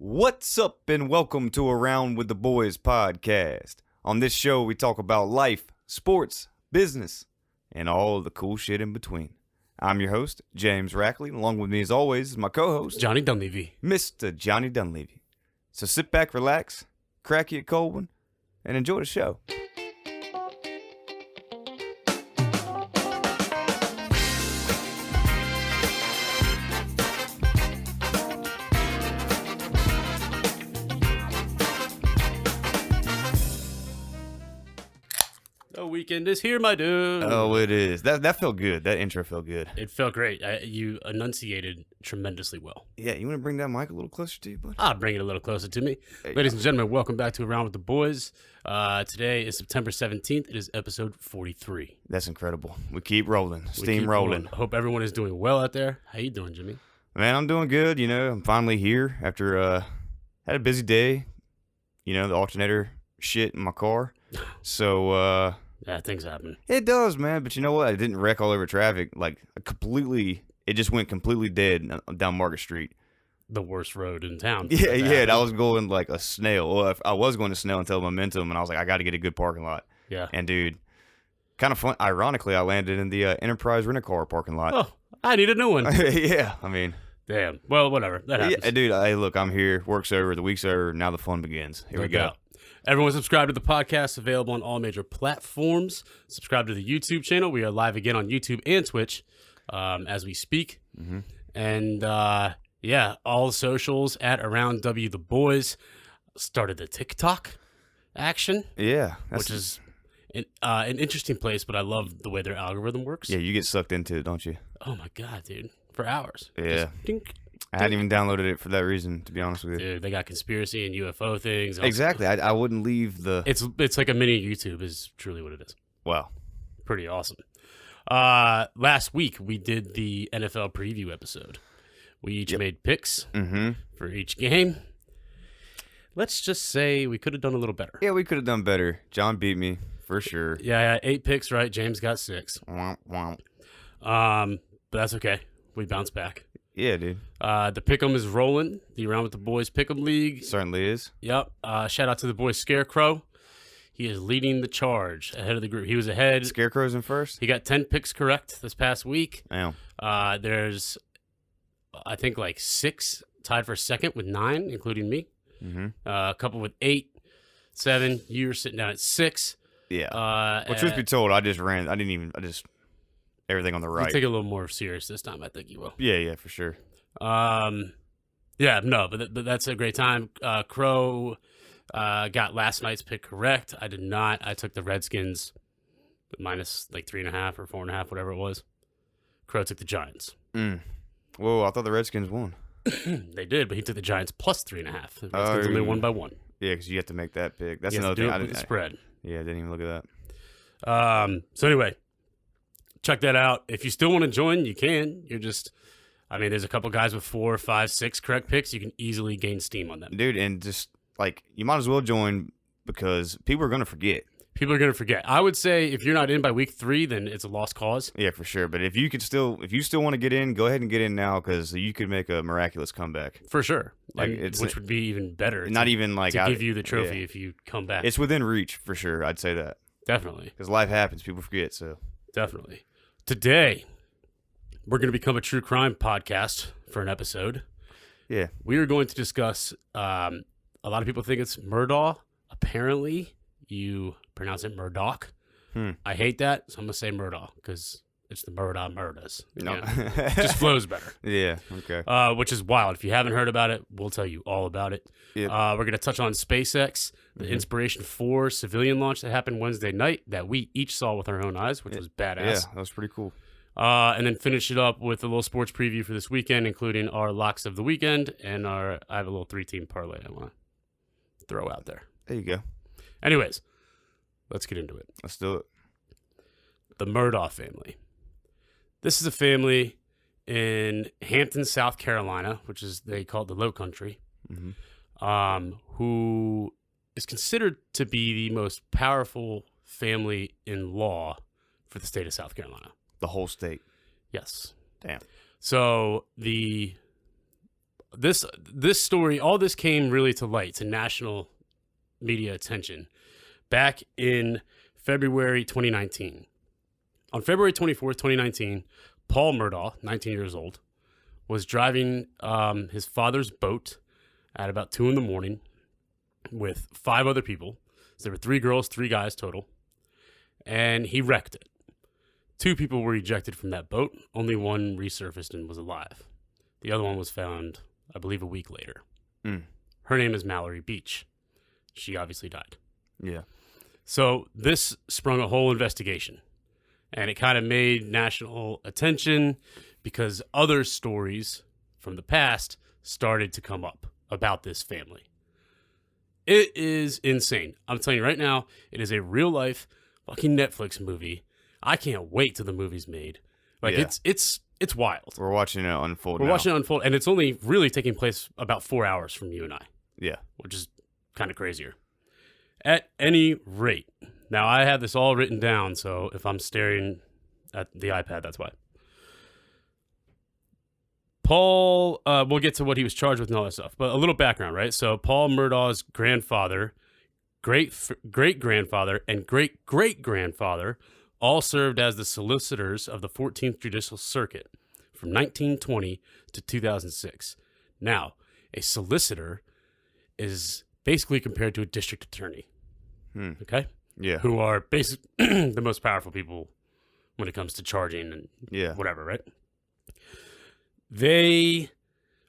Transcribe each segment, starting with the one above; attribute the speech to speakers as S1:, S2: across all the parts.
S1: What's up and welcome to Around with the Boys podcast. On this show, we talk about life, sports, business, and all the cool shit in between. I'm your host, James Rackley. Along with me, as always, is my co-host,
S2: Johnny Dunleavy.
S1: Mr. Johnny Dunleavy. So sit back, relax, crack you a cold one, and enjoy the show.
S2: The weekend is here, my dude.
S1: Oh, it is. That felt good. That intro felt good.
S2: It felt great. You enunciated tremendously well.
S1: Yeah, you want to bring that mic a little closer to you, bud?
S2: I'll bring it a little closer to me. Ladies and gentlemen, welcome back to Around with the Boys. Today is September 17th. It is episode 43.
S1: That's incredible. We keep rolling. Steam rolling.
S2: I hope everyone is doing well out there. How you doing, Jimmy?
S1: Man, I'm doing good. You know, I'm finally here after had a busy day. You know, the alternator shit in my car. So,
S2: yeah, things happen.
S1: It does, man. But you know what? I didn't wreck all over traffic. Like, it just went completely dead down Market Street.
S2: The worst road in town.
S1: Yeah. I was going like a snail. Well, I was going to snail until momentum, and I was like, I got to get a good parking lot.
S2: Yeah.
S1: And, dude, kind of fun. Ironically, I landed in the Enterprise Rent-A-Car parking lot.
S2: Oh, I need a new one.
S1: Yeah, I mean.
S2: Damn. Well, whatever. That happens.
S1: Yeah, dude, hey, look, I'm here. Work's over. The week's over. Now the fun begins. Here we go.
S2: Everyone subscribe to the podcast, available on all major platforms. Subscribe to the YouTube channel. We are live again on YouTube and Twitch as we speak.
S1: Mm-hmm.
S2: And, all socials at Around W the Boys. Started the TikTok action.
S1: Yeah.
S2: Which is an interesting place, but I love the way their algorithm works.
S1: Yeah, you get sucked into it, don't you?
S2: Oh, my God, dude. For hours.
S1: Yeah.
S2: Just dink.
S1: I hadn't even downloaded it for that reason, to be honest with you.
S2: Dude, they got conspiracy and UFO things.
S1: Exactly. I wouldn't leave the...
S2: It's like a mini YouTube is truly what it is.
S1: Wow.
S2: Pretty awesome. Last week, we did the NFL preview episode. We each made picks for each game. Let's just say we could have done a little better.
S1: Yeah, we could have done better. John beat me, for sure.
S2: Yeah, 8 picks, right? James got 6.
S1: Womp, womp.
S2: But that's okay. We bounced back.
S1: Yeah, dude.
S2: The Pick'em is rolling. The Around with the Boys Pick'em League.
S1: Certainly is.
S2: Yep. Shout out to the boy Scarecrow. He is leading the charge ahead of the group. He was ahead.
S1: Scarecrow's in first?
S2: He got 10 picks correct this past week.
S1: Damn.
S2: There's, I think, like 6 tied for second with 9, including me.
S1: Mm-hmm.
S2: A couple with 8, 7. You're sitting down at 6.
S1: Yeah. Well, truth be told, I just everything on the right.
S2: You take it a little more serious this time, I think you will.
S1: Yeah, for sure.
S2: But that's a great time. Crow got last night's pick correct. I did not. I took the Redskins minus like 3.5 or 4.5, whatever it was. Crow took the Giants.
S1: Whoa, I thought the Redskins won.
S2: They did, but he took the Giants plus 3.5. The Redskins only won by 1.
S1: Yeah, because you have to make that pick. That's
S2: you
S1: another thing.
S2: I didn't spread.
S1: Yeah, I didn't even look at
S2: that. So anyway, check that out. If you still want to join, you can. There's a couple guys with 4, 5, 6 correct picks. You can easily gain steam on them.
S1: Dude, and just, like, you might as well join because people are going to forget.
S2: People are going to forget. I would say if you're not in by week 3, then it's a lost cause.
S1: Yeah, for sure. But if you still want to get in, go ahead and get in now because you could make a miraculous comeback.
S2: For sure.
S1: Like
S2: which would be even better.
S1: Not even like
S2: to give you the trophy if you come back.
S1: It's within reach for sure. I'd say that.
S2: Definitely.
S1: Because life happens. People forget. So
S2: definitely. Today, we're going to become a true crime podcast for an episode.
S1: Yeah.
S2: We are going to discuss, a lot of people think it's Murdaugh. Apparently, you pronounce it Murdoch. I hate that, so I'm going to say Murdaugh because it's the Murdaugh Murders.
S1: No.
S2: It just flows better.
S1: Yeah, okay.
S2: Which is wild. If you haven't heard about it, we'll tell you all about it. Yep. We're going to touch on SpaceX, the Inspiration 4 Civilian launch that happened Wednesday night that we each saw with our own eyes, which was badass.
S1: Yeah, that was pretty cool.
S2: And then finish it up with a little sports preview for this weekend, including our locks of the weekend and I have a little 3-team parlay I want to throw out there.
S1: There you go.
S2: Anyways, let's get into it.
S1: Let's do it.
S2: The Murdaugh family. This is a family in Hampton, South Carolina, which is they call it the Low Country, who is considered to be the most powerful family in law for the state of South Carolina.
S1: The whole state.
S2: Yes.
S1: Damn.
S2: So the this story, all this came really to light, to national media attention back in February 2019. On February 24th, 2019, Paul Murdaugh, 19 years old, was driving his father's boat at about 2 a.m. with 5 other people. So there were 3 girls, 3 guys total. And he wrecked it. 2 people were ejected from that boat. Only 1 resurfaced and was alive. The other one was found, I believe, a week later. Her name is Mallory Beach. She obviously died.
S1: Yeah.
S2: So this sprung a whole investigation. And it kind of made national attention because other stories from the past started to come up about this family. It is insane. I'm telling you right now, it is a real-life fucking Netflix movie. I can't wait till the movie's made. Like,
S1: Yeah.
S2: it's wild.
S1: We're watching it unfold
S2: We're
S1: now.
S2: watching it unfold, and it's only really taking place about 4 hours from you and I,
S1: Yeah.
S2: which is kind of crazier. At any rate, now I have this all written down, so if I'm staring at the iPad, that's why. Paul, we'll get to what he was charged with and all that stuff, but a little background, right? So Paul Murdaugh's grandfather, great-grandfather, and great-great-grandfather all served as the solicitors of the 14th Judicial Circuit from 1920 to 2006. Now, a solicitor is basically compared to a district attorney, okay?
S1: Yeah.
S2: Who are basically the most powerful people when it comes to charging and whatever, right? They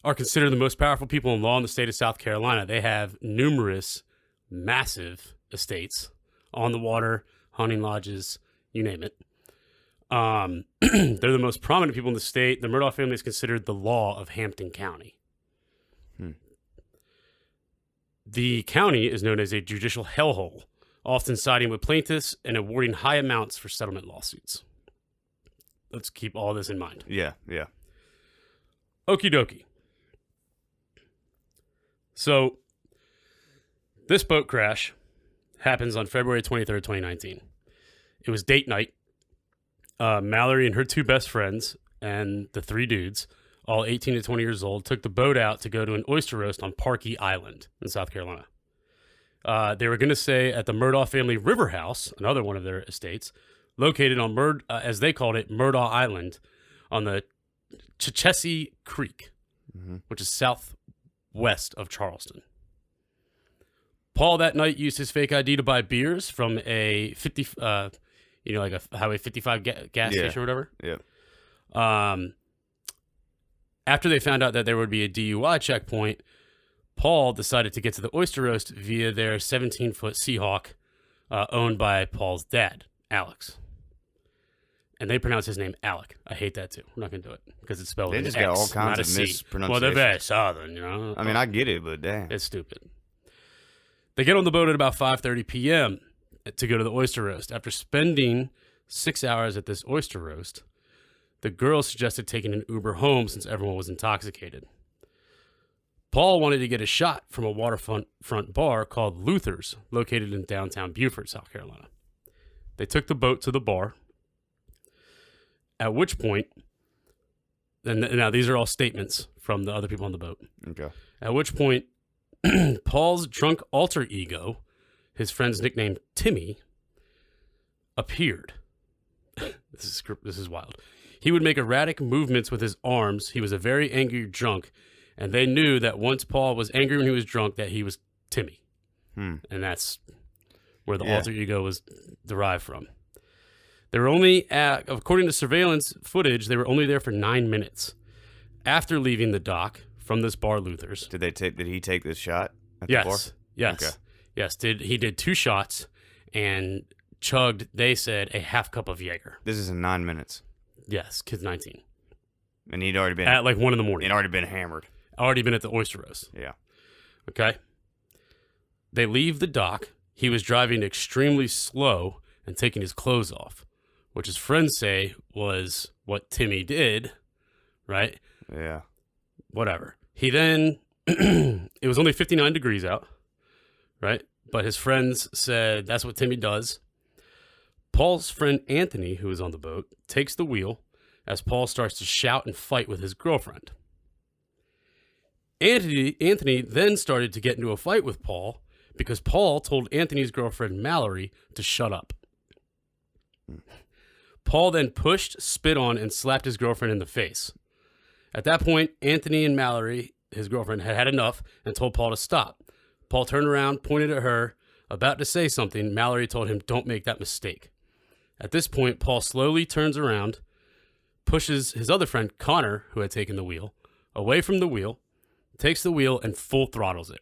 S2: are considered the most powerful people in law in the state of South Carolina. They have numerous, massive estates on the water, hunting lodges, you name it. They're the most prominent people in the state. The Murdaugh family is considered the law of Hampton County. The county is known as a judicial hellhole, often siding with plaintiffs and awarding high amounts for settlement lawsuits. Let's keep all this in mind.
S1: Yeah. Yeah.
S2: Okie dokie. So, this boat crash happens on February 23rd, 2019. It was date night. Mallory and her 2 best friends and the 3 dudes, all 18 to 20 years old, took the boat out to go to an oyster roast on Parkey Island in South Carolina. They were going to stay at the Murdaugh Family River House, another one of their estates, located on, as they called it, Murdaugh Island on the Chechessie Creek, which is southwest of Charleston. Paul that night used his fake ID to buy beers from a 50, like a Highway 55 gas station or whatever.
S1: Yeah.
S2: After they found out that there would be a DUI checkpoint, Paul decided to get to the oyster roast via their 17-foot Seahawk owned by Paul's dad, Alex. And they pronounce his name Alec. I hate that too. I'm not going to do it because it's spelled
S1: They
S2: with
S1: just
S2: an
S1: got
S2: X,
S1: all kinds
S2: not a
S1: of
S2: C.
S1: mispronunciations.
S2: Well, they're very southern, you know.
S1: I mean, I get it, but damn.
S2: It's stupid. They get on the boat at about 5:30 p.m. to go to the oyster roast. After spending 6 hours at this oyster roast, the girls suggested taking an Uber home since everyone was intoxicated. Paul wanted to get a shot from a waterfront bar called Luther's, located in downtown Beaufort, South Carolina. They took the boat to the bar, at which point, and now these are all statements from the other people on the boat.
S1: Okay.
S2: At which point, Paul's drunk alter ego, his friend's nickname Timmy, appeared. This is wild. He would make erratic movements with his arms. He was a very angry drunk, and they knew that once Paul was angry when he was drunk, that he was Timmy. And that's where the alter ego was derived from. They were only, according to surveillance footage, they were only there for 9 minutes. After leaving the dock from this bar, Luther's.
S1: Did he take this shot at
S2: Yes.
S1: the bar?
S2: Yes.
S1: Okay.
S2: Yes. He did 2 shots and chugged, they said, a half cup of Jaeger.
S1: This is in 9 minutes.
S2: Yes, kid's 19.
S1: And he'd already been
S2: At like 1 a.m.
S1: He'd already been hammered.
S2: Already been at the oyster roast.
S1: Yeah.
S2: Okay. They leave the dock. He was driving extremely slow and taking his clothes off, which his friends say was what Timmy did, right?
S1: Yeah.
S2: Whatever. He then, it was only 59 degrees out, right? But his friends said that's what Timmy does. Paul's friend Anthony, who was on the boat, takes the wheel as Paul starts to shout and fight with his girlfriend. Anthony then started to get into a fight with Paul because Paul told Anthony's girlfriend Mallory to shut up. Paul then pushed, spit on, and slapped his girlfriend in the face. At that point, Anthony and Mallory, his girlfriend, had had enough and told Paul to stop. Paul turned around, pointed at her, about to say something. Mallory told him, "Don't make that mistake." At this point, Paul slowly turns around, pushes his other friend, Connor, who had taken the wheel, away from the wheel, takes the wheel, and full throttles it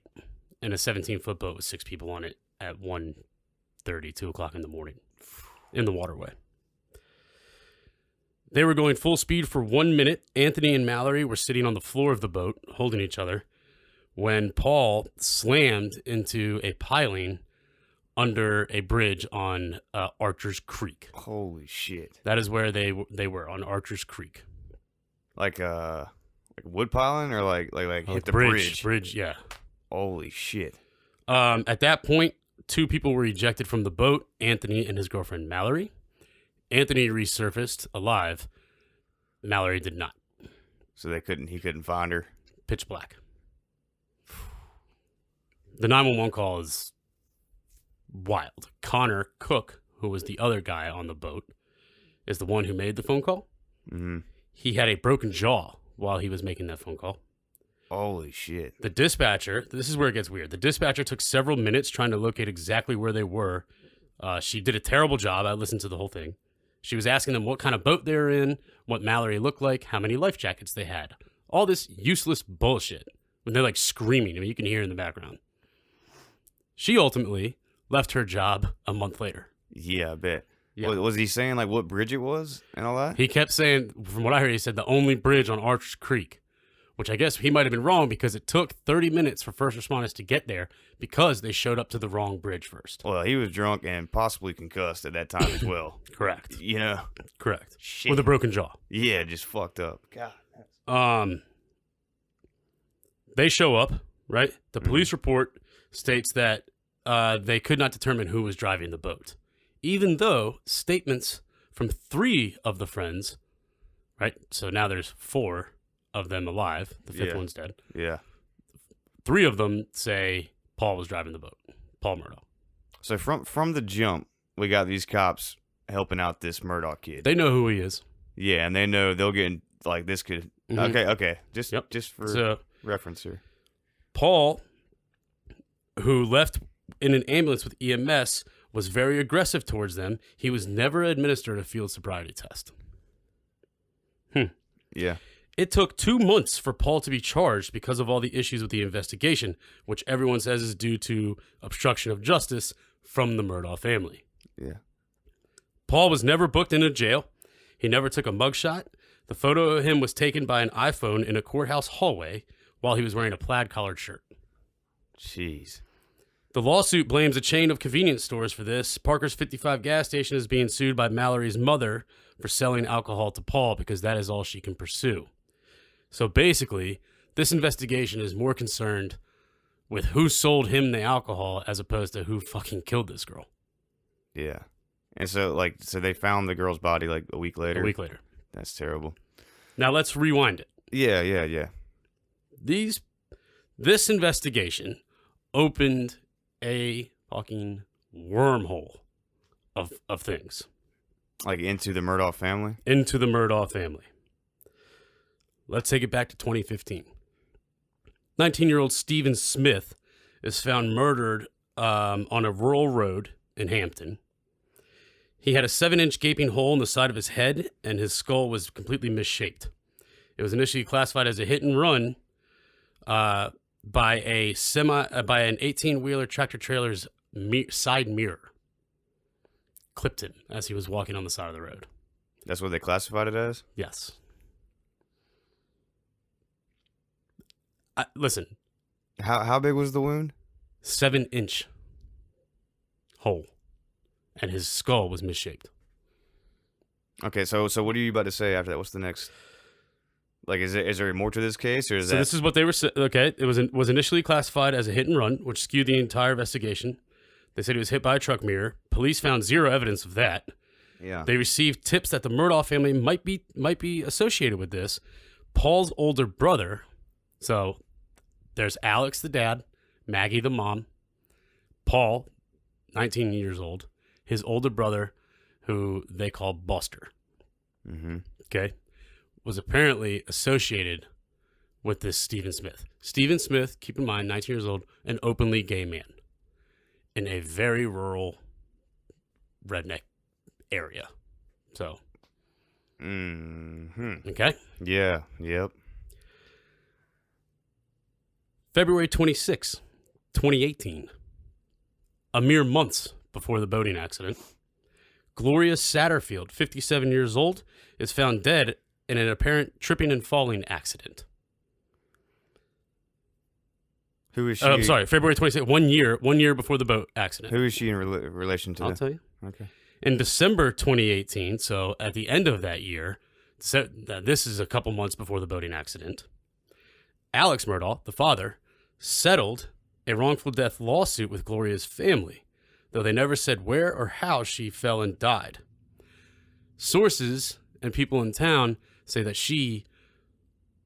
S2: in a 17-foot boat with 6 people on it at 1:30, 2 o'clock in the morning in the waterway. They were going full speed for 1 minute. Anthony and Mallory were sitting on the floor of the boat, holding each other, when Paul slammed into a piling under a bridge on Archer's Creek.
S1: Holy shit!
S2: That is where they were, on Archer's Creek.
S1: Like wood piling or like hit the bridge?
S2: Bridge, yeah.
S1: Holy shit!
S2: At that point, 2 people were ejected from the boat: Anthony and his girlfriend Mallory. Anthony resurfaced alive. Mallory did not.
S1: So he couldn't find her.
S2: Pitch black. The 911 call is wild. Connor Cook, who was the other guy on the boat, is the one who made the phone call.
S1: Mm-hmm.
S2: He had a broken jaw while he was making that phone call.
S1: Holy shit.
S2: The dispatcher, this is where it gets weird. The dispatcher took several minutes trying to locate exactly where they were. She did a terrible job. I listened to the whole thing. She was asking them what kind of boat they were in, what Mallory looked like, how many life jackets they had. All this useless bullshit. When they're like screaming. I mean, you can hear in the background. She ultimately left her job a month later.
S1: Yeah, I bet.
S2: Yeah.
S1: Was he saying like what bridge it was and all that?
S2: He kept saying, from what I heard, he said the only bridge on Archer's Creek, which I guess he might have been wrong because it took 30 minutes for first responders to get there because they showed up to the wrong bridge first.
S1: Well, he was drunk and possibly concussed at that time as well.
S2: Correct.
S1: You know?
S2: Correct.
S1: Shit.
S2: With a broken jaw.
S1: Yeah, just fucked up. God.
S2: They show up, right? The police report states that they could not determine who was driving the boat, even though statements from 3 of the friends, right? So now there's 4 of them alive. The 5th one's dead.
S1: Yeah.
S2: 3 of them say Paul was driving the boat. Paul Murdoch.
S1: So from the jump, we got these cops helping out this Murdoch kid.
S2: They know who he is.
S1: Yeah, and they know they'll get in, like this could. Okay. Just for reference here.
S2: Paul, who left in an ambulance with EMS, was very aggressive towards them. He was never administered a field sobriety test.
S1: Yeah.
S2: It took 2 months for Paul to be charged because of all the issues with the investigation, which everyone says is due to obstruction of justice from the Murdaugh family.
S1: Yeah.
S2: Paul was never booked into jail. He never took a mugshot. The photo of him was taken by an iPhone in a courthouse hallway while he was wearing a plaid collared shirt.
S1: Jeez.
S2: The lawsuit blames a chain of convenience stores for this. Parker's 55 gas station is being sued by Mallory's mother for selling alcohol to Paul because that is all she can pursue. So basically, this investigation is more concerned with who sold him the alcohol as opposed to who fucking killed this girl.
S1: Yeah. And so they found the girl's body like a week later.
S2: A week later.
S1: That's terrible.
S2: Now let's rewind it.
S1: Yeah.
S2: This investigation opened a fucking wormhole of things.
S1: Like into the Murdaugh family?
S2: Into the Murdaugh family. Let's take it back to 2015. 19-year-old Stephen Smith is found murdered on a rural road in Hampton. He had a 7-inch gaping hole in the side of his head, and his skull was completely misshaped. It was initially classified as a hit and run by an 18-wheeler tractor trailer's side mirror. Clipped him as he was walking on the side of the road.
S1: That's what they classified it as?
S2: Yes. Listen.
S1: How big was the wound?
S2: 7-inch hole. And his skull was misshaped.
S1: Okay, so what are you about to say after that? What's the next? Like, is there more to this case, or is
S2: so this is what they were saying. Okay, it was initially classified as a hit and run, which skewed the entire investigation. They said he was hit by a truck mirror. Police found zero evidence of that.
S1: Yeah.
S2: They received tips that the Murdaugh family might be associated with this. Paul's older brother, so there's Alex, the dad, Maggie, the mom, Paul, 19 years old, his older brother, who they call Buster.
S1: Mm-hmm.
S2: Okay. Was apparently associated with this Stephen Smith. Stephen Smith, keep in mind, 19 years old, an openly gay man in a very rural redneck area. So, okay.
S1: Yeah. Yep.
S2: February 26, 2018, a mere months before the boating accident, Gloria Satterfield, 57 years old, is found dead in an apparent tripping and falling accident.
S1: Who is she?
S2: I'm sorry, February 26th, 1 year before the boat accident.
S1: Who is she in relation to?
S2: I'll tell you.
S1: Okay.
S2: In December 2018, so at the end of that year, so this is a couple months before the boating accident, Alex Murdaugh, the father, settled a wrongful death lawsuit with Gloria's family, though they never said where or how she fell and died. Sources and people in town say that she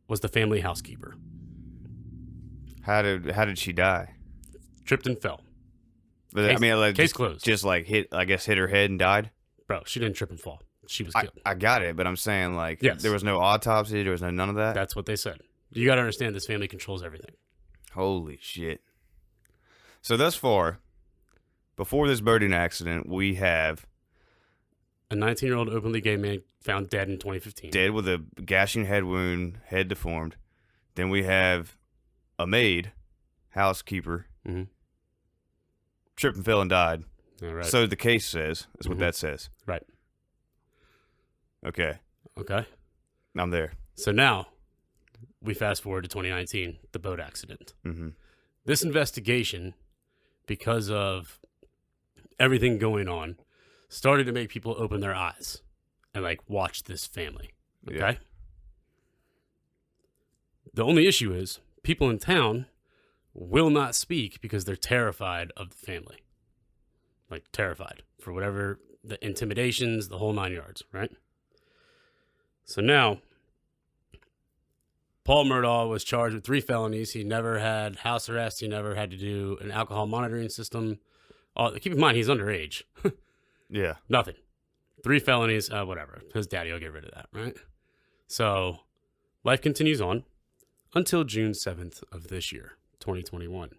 S2: was the family housekeeper.
S1: How did she die?
S2: Tripped and fell.
S1: But, I mean, like,
S2: case closed.
S1: Just like hit her head and died.
S2: Bro, she didn't trip and fall. She was killed.
S1: I got it, but I'm saying, like,
S2: yes.
S1: There was no autopsy. There was none of that.
S2: That's what they said. You got to understand, this family controls everything.
S1: Holy shit. So thus far, before this boating accident, we have
S2: a 19-year-old openly gay man found dead in 2015.
S1: Dead with a gashing head wound, head deformed. Then we have a maid, housekeeper, tripped and fell and died.
S2: All right.
S1: So the case says. That's what that says.
S2: Right.
S1: Okay. I'm there.
S2: So now, we fast forward to 2019, the boat accident.
S1: Mm-hmm.
S2: This investigation, because of everything going on, started to make people open their eyes and, like, watch this family. Okay?
S1: Yeah.
S2: The only issue is people in town will not speak because they're terrified of the family. Like, terrified for whatever, the intimidations, the whole 9 yards, right? So now, Paul Murdaugh was charged with 3 felonies. He never had house arrest. He never had to do an alcohol monitoring system. Keep in mind, he's underage.
S1: Yeah.
S2: Nothing. 3 felonies, whatever. His daddy will get rid of that, right? So, life continues on until June 7th of this year, 2021.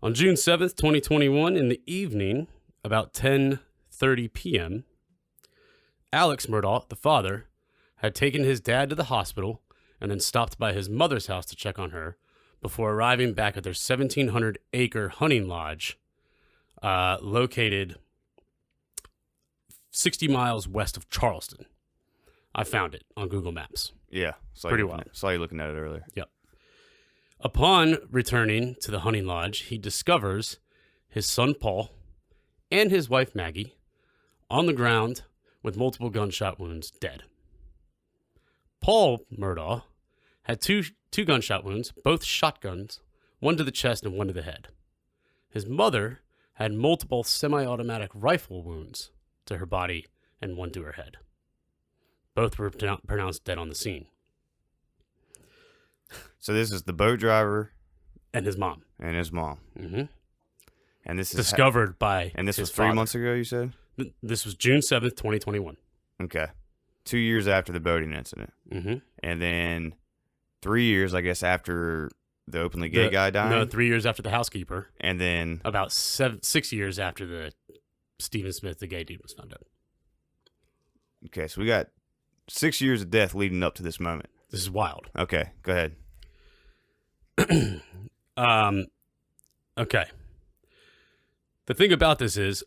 S2: On June 7th, 2021, in the evening, about 10:30 p.m., Alex Murdaugh, the father, had taken his dad to the hospital and then stopped by his mother's house to check on her before arriving back at their 1,700-acre hunting lodge located 60 miles west of Charleston. I found it on Google Maps.
S1: Yeah.
S2: Pretty wild.
S1: Saw you looking at it earlier.
S2: Yep. Upon returning to the hunting lodge, he discovers his son Paul and his wife Maggie on the ground with multiple gunshot wounds, dead. Paul Murdaugh had two gunshot wounds, both shotguns, one to the chest and one to the head. His mother had multiple semi-automatic rifle wounds to her body and one to her head. Both were pronounced dead on the scene.
S1: So this is the boat driver
S2: And his mom.
S1: Mm-hmm. And this is
S2: discovered by
S1: And this
S2: his
S1: was 3
S2: father.
S1: months ago, you said?
S2: This was June 7th, 2021.
S1: Okay. 2 years after the boating incident.
S2: Mm-hmm.
S1: And then 3 years, I guess, after the openly gay guy died.
S2: No, 3 years after the housekeeper.
S1: And then
S2: About 6 years after the Stephen Smith, the gay dude, was found dead.
S1: Okay, so we got 6 years of death leading up to this moment.
S2: This is wild.
S1: Okay, go ahead.
S2: Okay. The thing about this is,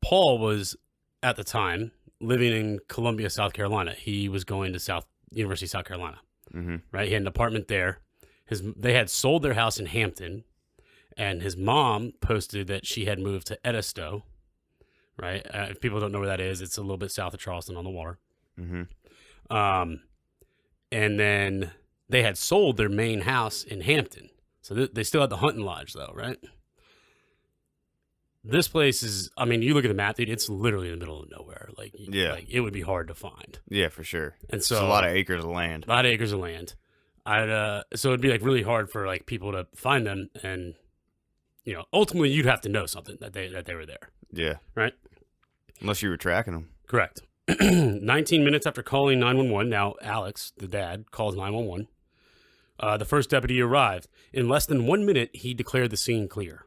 S2: Paul was, at the time, living in Columbia, South Carolina. He was going to University of South Carolina, right? He had an apartment there. They had sold their house in Hampton, and his mom posted that she had moved to Edisto, right? If people don't know where that is, it's a little bit south of Charleston on the water. And then they had sold their main house in Hampton. So they still had the hunting lodge, though, right? This place is, I mean, you look at the map, dude, it's literally in the middle of nowhere. Like, it would be hard to find.
S1: Yeah, for sure.
S2: And so
S1: it's a lot of acres of land.
S2: A lot of acres of land. So it'd be like really hard for like people to find them, and ultimately you'd have to know something that they were there.
S1: Yeah.
S2: Right.
S1: Unless you were tracking them.
S2: Correct. 19 minutes after calling 911, now Alex, the dad, calls 911. The first deputy arrived. In less than 1 minute, he declared the scene clear.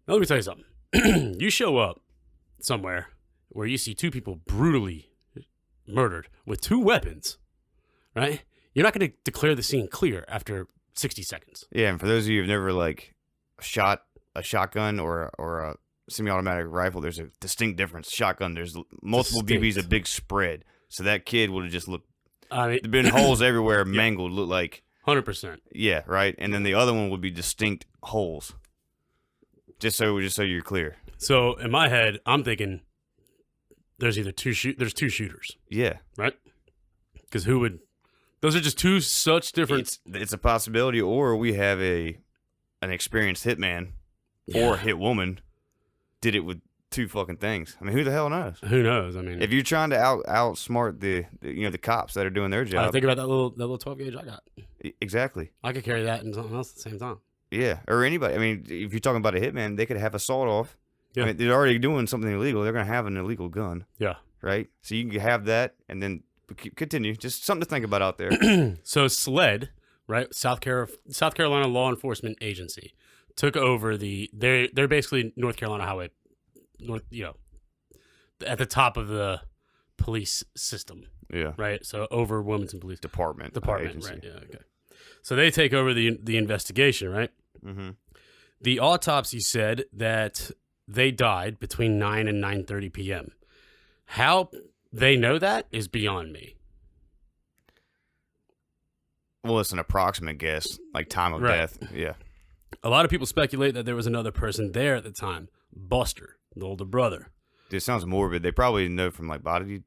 S2: Now, let me tell you something. You show up somewhere where you see two people brutally murdered with two weapons, right? You're not going to declare the scene clear after 60 seconds.
S1: Yeah, and for those of you who've never like shot a shotgun or a semi-automatic rifle, there's a distinct difference. Shotgun, there's multiple BBs, a big spread. So that kid would have just looked. There'd been holes everywhere, mangled, looked like
S2: 100%.
S1: Yeah, right. And then the other one would be distinct holes. Just so you're clear.
S2: So in my head, I'm thinking there's either two shooters.
S1: Yeah.
S2: Right? Because those are just two such different.
S1: It's a possibility, or we have an experienced hitman or hit woman did it with two fucking things. I mean, who the hell knows?
S2: Who knows? I mean,
S1: if you're trying to outsmart the cops that are doing their job.
S2: Think about that little 12 gauge I got.
S1: Exactly.
S2: I could carry that and something else at the same time.
S1: Yeah, or anybody. I mean, if you're talking about a hitman, they could have a sawed-off.
S2: Yeah.
S1: I mean, they're already doing something illegal. They're going to have an illegal gun.
S2: Yeah.
S1: Right? So you can have that, and then continue. Just something to think about out there.
S2: So SLED, right, South Carolina Law Enforcement Agency, took over they're basically North Carolina Highway, at the top of the police system.
S1: Yeah.
S2: Right? So over Wilmington Police
S1: Department,
S2: right, yeah, okay. So they take over the investigation, right?
S1: Mm-hmm.
S2: The autopsy said that they died between 9 and 9:30 p.m. How they know that is beyond me.
S1: Well, it's an approximate guess, like time of death. Yeah.
S2: A lot of people speculate that there was another person there at the time, Buster, the older brother.
S1: Dude, it sounds morbid. They probably know from like body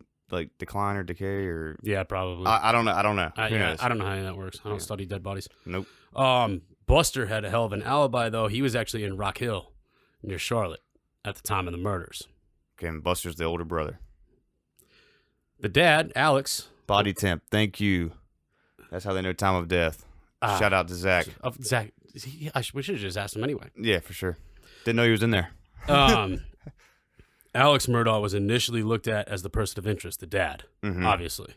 S1: decline or decay or.
S2: Yeah, probably.
S1: I don't know. Who
S2: yeah,
S1: knows?
S2: I don't know how that works. I don't study dead bodies.
S1: Nope.
S2: Buster had a hell of an alibi, though. He was actually in Rock Hill, near Charlotte, at the time of the murders.
S1: Okay, and Buster's the older brother.
S2: The dad, Alex.
S1: Body temp. Thank you. That's how they know time of death. Shout out to Zach.
S2: Zach, we should have just asked him anyway.
S1: Yeah, for sure. Didn't know he was in there.
S2: Alex Murdaugh was initially looked at as the person of interest, the dad, obviously.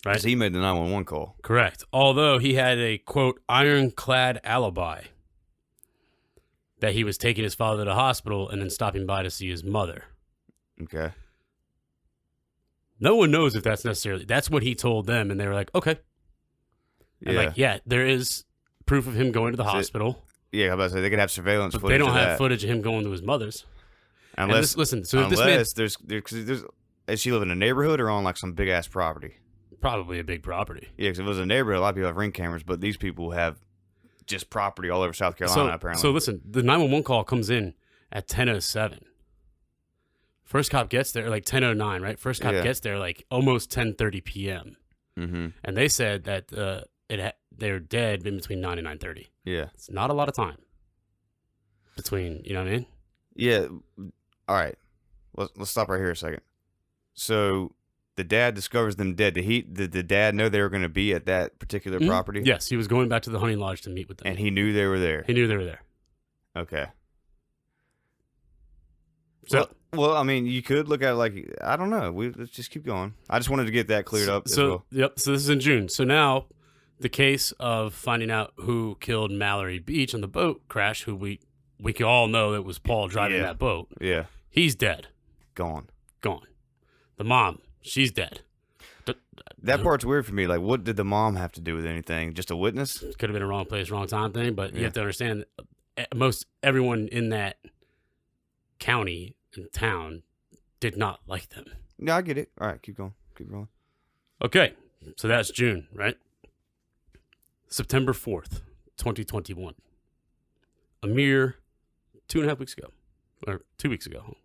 S2: Right?
S1: So he made the 911 call.
S2: Correct. Although he had a, quote, ironclad alibi that he was taking his father to the hospital and then stopping by to see his mother.
S1: Okay.
S2: No one knows if that's necessarily. That's what he told them, and they were like, okay. And there is proof of him going to the hospital.
S1: Yeah, I was about to say, they could have surveillance
S2: but
S1: footage.
S2: they don't have footage of him going to his mother's.
S1: Unless,
S2: there's
S1: is she live in a neighborhood or on like some big ass property?
S2: Probably a big property.
S1: Yeah, because if it was a neighborhood, a lot of people have ring cameras, but these people have just property all over South Carolina, apparently.
S2: So listen, the 911 call comes in at 10:07. First cop gets there like 10:09, right? First cop gets there like almost 10:30 p.m.
S1: Mm-hmm.
S2: And they said that they're dead in between 9 and 9:30.
S1: Yeah,
S2: it's not a lot of time between. You know what I mean?
S1: Yeah. All right. Let's stop right here a second. So the dad discovers them dead. Did the dad know they were going to be at that particular property?
S2: Yes, he was going back to the hunting lodge to meet with them.
S1: And he knew they were there.
S2: He knew they were there.
S1: Okay.
S2: So,
S1: well, I mean, you could look at it like, I don't know. Let's just keep going. I just wanted to get that cleared up as well.
S2: Yep. So this is in June. So now the case of finding out who killed Mallory Beach on the boat crash, who we can all know it was Paul driving that boat.
S1: Yeah.
S2: He's dead.
S1: Gone.
S2: The mom, she's dead.
S1: That part's weird for me. Like, what did the mom have to do with anything? Just a witness?
S2: Could have been a wrong place, wrong time thing, but you have to understand most everyone in that county and town did not like them.
S1: Yeah, I get it. All right, keep going. Keep rolling.
S2: Okay, so that's June, right? September 4th, 2021. A mere 2.5 weeks ago, or 2 weeks ago.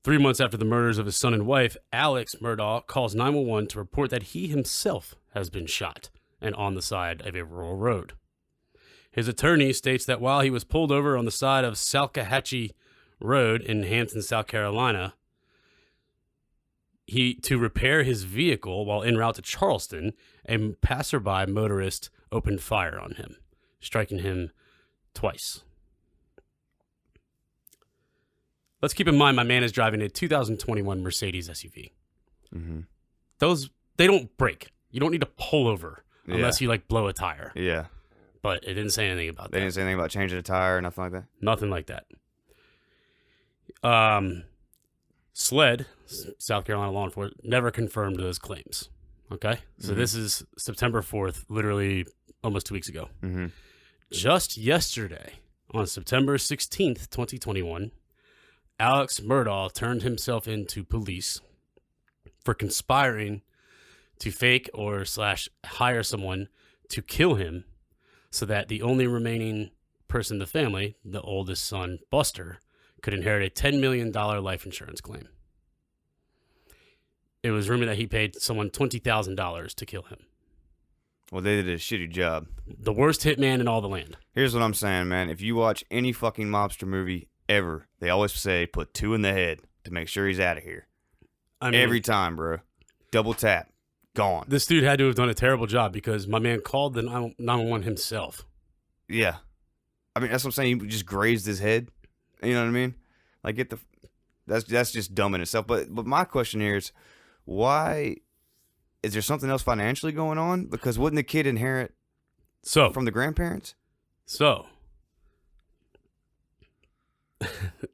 S2: 3 months after the murders of his son and wife, Alex Murdaugh calls 911 to report that he himself has been shot and on the side of a rural road. His attorney states that while he was pulled over on the side of Salkehatchie Road in Hampton, South Carolina, To repair his vehicle while en route to Charleston, a passerby motorist opened fire on him, striking him twice. Let's keep in mind my man is driving a 2021 Mercedes SUV.
S1: Mm-hmm.
S2: Those, they don't break. You don't need to pull over unless you like blow a tire.
S1: Yeah.
S2: But it didn't say anything about that.
S1: They didn't say anything about changing a tire or nothing like that?
S2: Nothing like that. SLED, South Carolina law enforcement, never confirmed those claims. Okay? So this is September 4th, literally almost 2 weeks ago.
S1: Mm-hmm.
S2: Just yesterday, on September 16th, 2021, Alex Murdaugh turned himself into police for conspiring to fake or / hire someone to kill him so that the only remaining person in the family, the oldest son, Buster, could inherit a $10 million life insurance claim. It was rumored that he paid someone $20,000 to kill him.
S1: Well, they did a shitty job.
S2: The worst hitman in all the land.
S1: Here's what I'm saying, man. If you watch any fucking mobster movie ever, they always say put 2 in the head to make sure he's out of here. I mean, every time, bro. Double tap. Gone.
S2: This dude had to have done a terrible job because my man called the 911 himself.
S1: Yeah. I mean, that's what I'm saying. He just grazed his head. You know what I mean? Like, that's just dumb in itself. But my question here is, why is there something else financially going on? Because wouldn't the kid inherit from the grandparents?
S2: So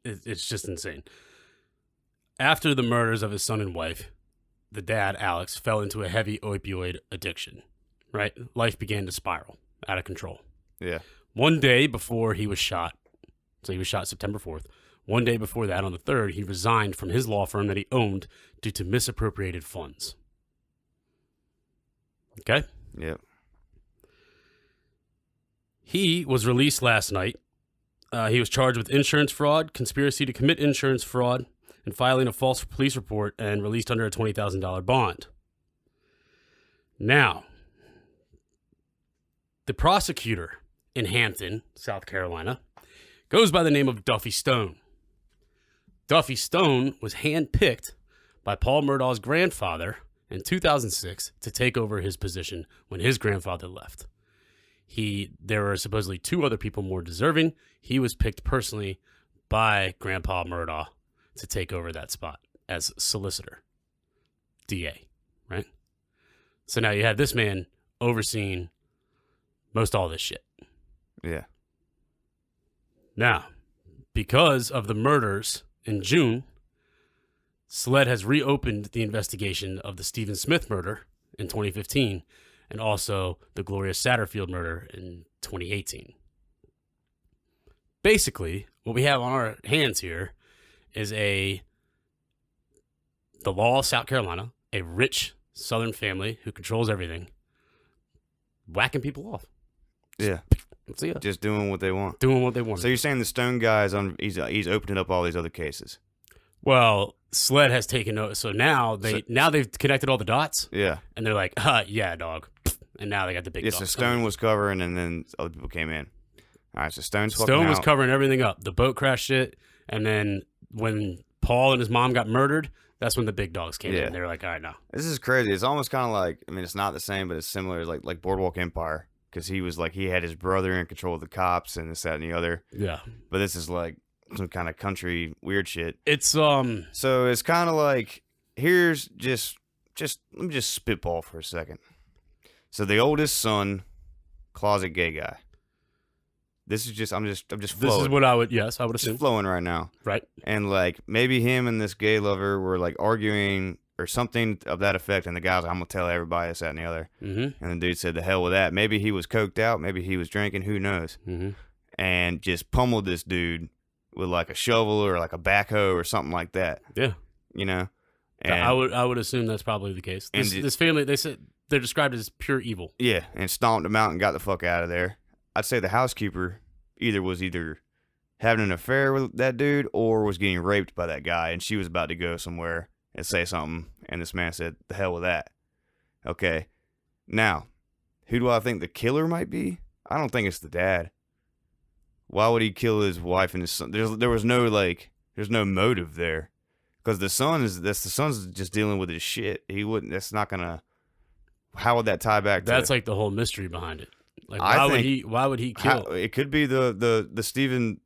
S2: it's just insane. After the murders of his son and wife, the dad, Alex, fell into a heavy opioid addiction, right? Life began to spiral out of control.
S1: Yeah.
S2: One day before he was shot, so he was shot September 4th. One day before that, on the 3rd, he resigned from his law firm that he owned due to misappropriated funds. Okay?
S1: Yep.
S2: He was released last night. He was charged with insurance fraud, conspiracy to commit insurance fraud, and filing a false police report, and released under a $20,000 bond. Now, the prosecutor in Hampton, South Carolina, goes by the name of Duffy Stone. Duffy Stone was handpicked by Paul Murdaugh's grandfather in 2006 to take over his position when his grandfather left. There were supposedly 2 other people more deserving. He was picked personally by Grandpa Murdaugh to take over that spot as solicitor, DA, right? So now you have this man overseeing most all this shit.
S1: Yeah.
S2: Now, because of the murders in June, SLED has reopened the investigation of the Stephen Smith murder in 2015 and also the Gloria Satterfield murder in 2018. Basically, what we have on our hands here is the law of South Carolina, a rich Southern family who controls everything, whacking people off.
S1: Yeah.
S2: See ya.
S1: Just doing what they want.
S2: Doing what they want.
S1: So you're saying the Stone guy he's opening up all these other cases?
S2: Well, SLED has taken note. So now they've connected all the dots.
S1: Yeah.
S2: And they're like, yeah, dog. And now they got the big dog.
S1: So Stone was covering, and then other people came in. All right, so Stone
S2: was covering everything up. The boat crash shit, and then when Paul and his mom got murdered, that's when the big dogs came in. They were like, all right, now.
S1: This is crazy. It's almost kind of like, I mean, it's not the same, but it's similar, like Boardwalk Empire. Because he was like, he had his brother in control of the cops and this, that, and the other. Yeah. But this is like some kind of country weird shit.
S2: It's
S1: So it's kind of like, here's just let me just spitball for a second. So the oldest son, closet gay guy. This is just I'm just flowing.
S2: This is what I would assume.
S1: Just flowing right now.
S2: Right.
S1: And like maybe him and this gay lover were like arguing or something of that effect, and the guy's like, I'm gonna tell everybody this, that, and the other. Mm-hmm. And the dude said, the hell with that. Maybe he was coked out, maybe he was drinking, who knows. Mm-hmm. And just pummeled this dude with like a shovel or like a backhoe or something like that.
S2: Yeah.
S1: You know?
S2: And I would assume that's probably the case. This family, they said they're described as pure evil.
S1: Yeah, and stomped him out and got the fuck out of there. I'd say the housekeeper was either having an affair with that dude or was getting raped by that guy, and she was about to go somewhere and say something, and this man said, the hell with that. Okay. Now, who do I think the killer might be? I don't think it's the dad. Why would he kill his wife and his son? There's no motive there. Because the son's just dealing with his shit. He wouldn't. That's not gonna. How would that tie back?
S2: That's
S1: to,
S2: like the whole mystery behind it. Like, why would he kill?
S1: It could be the Stephen,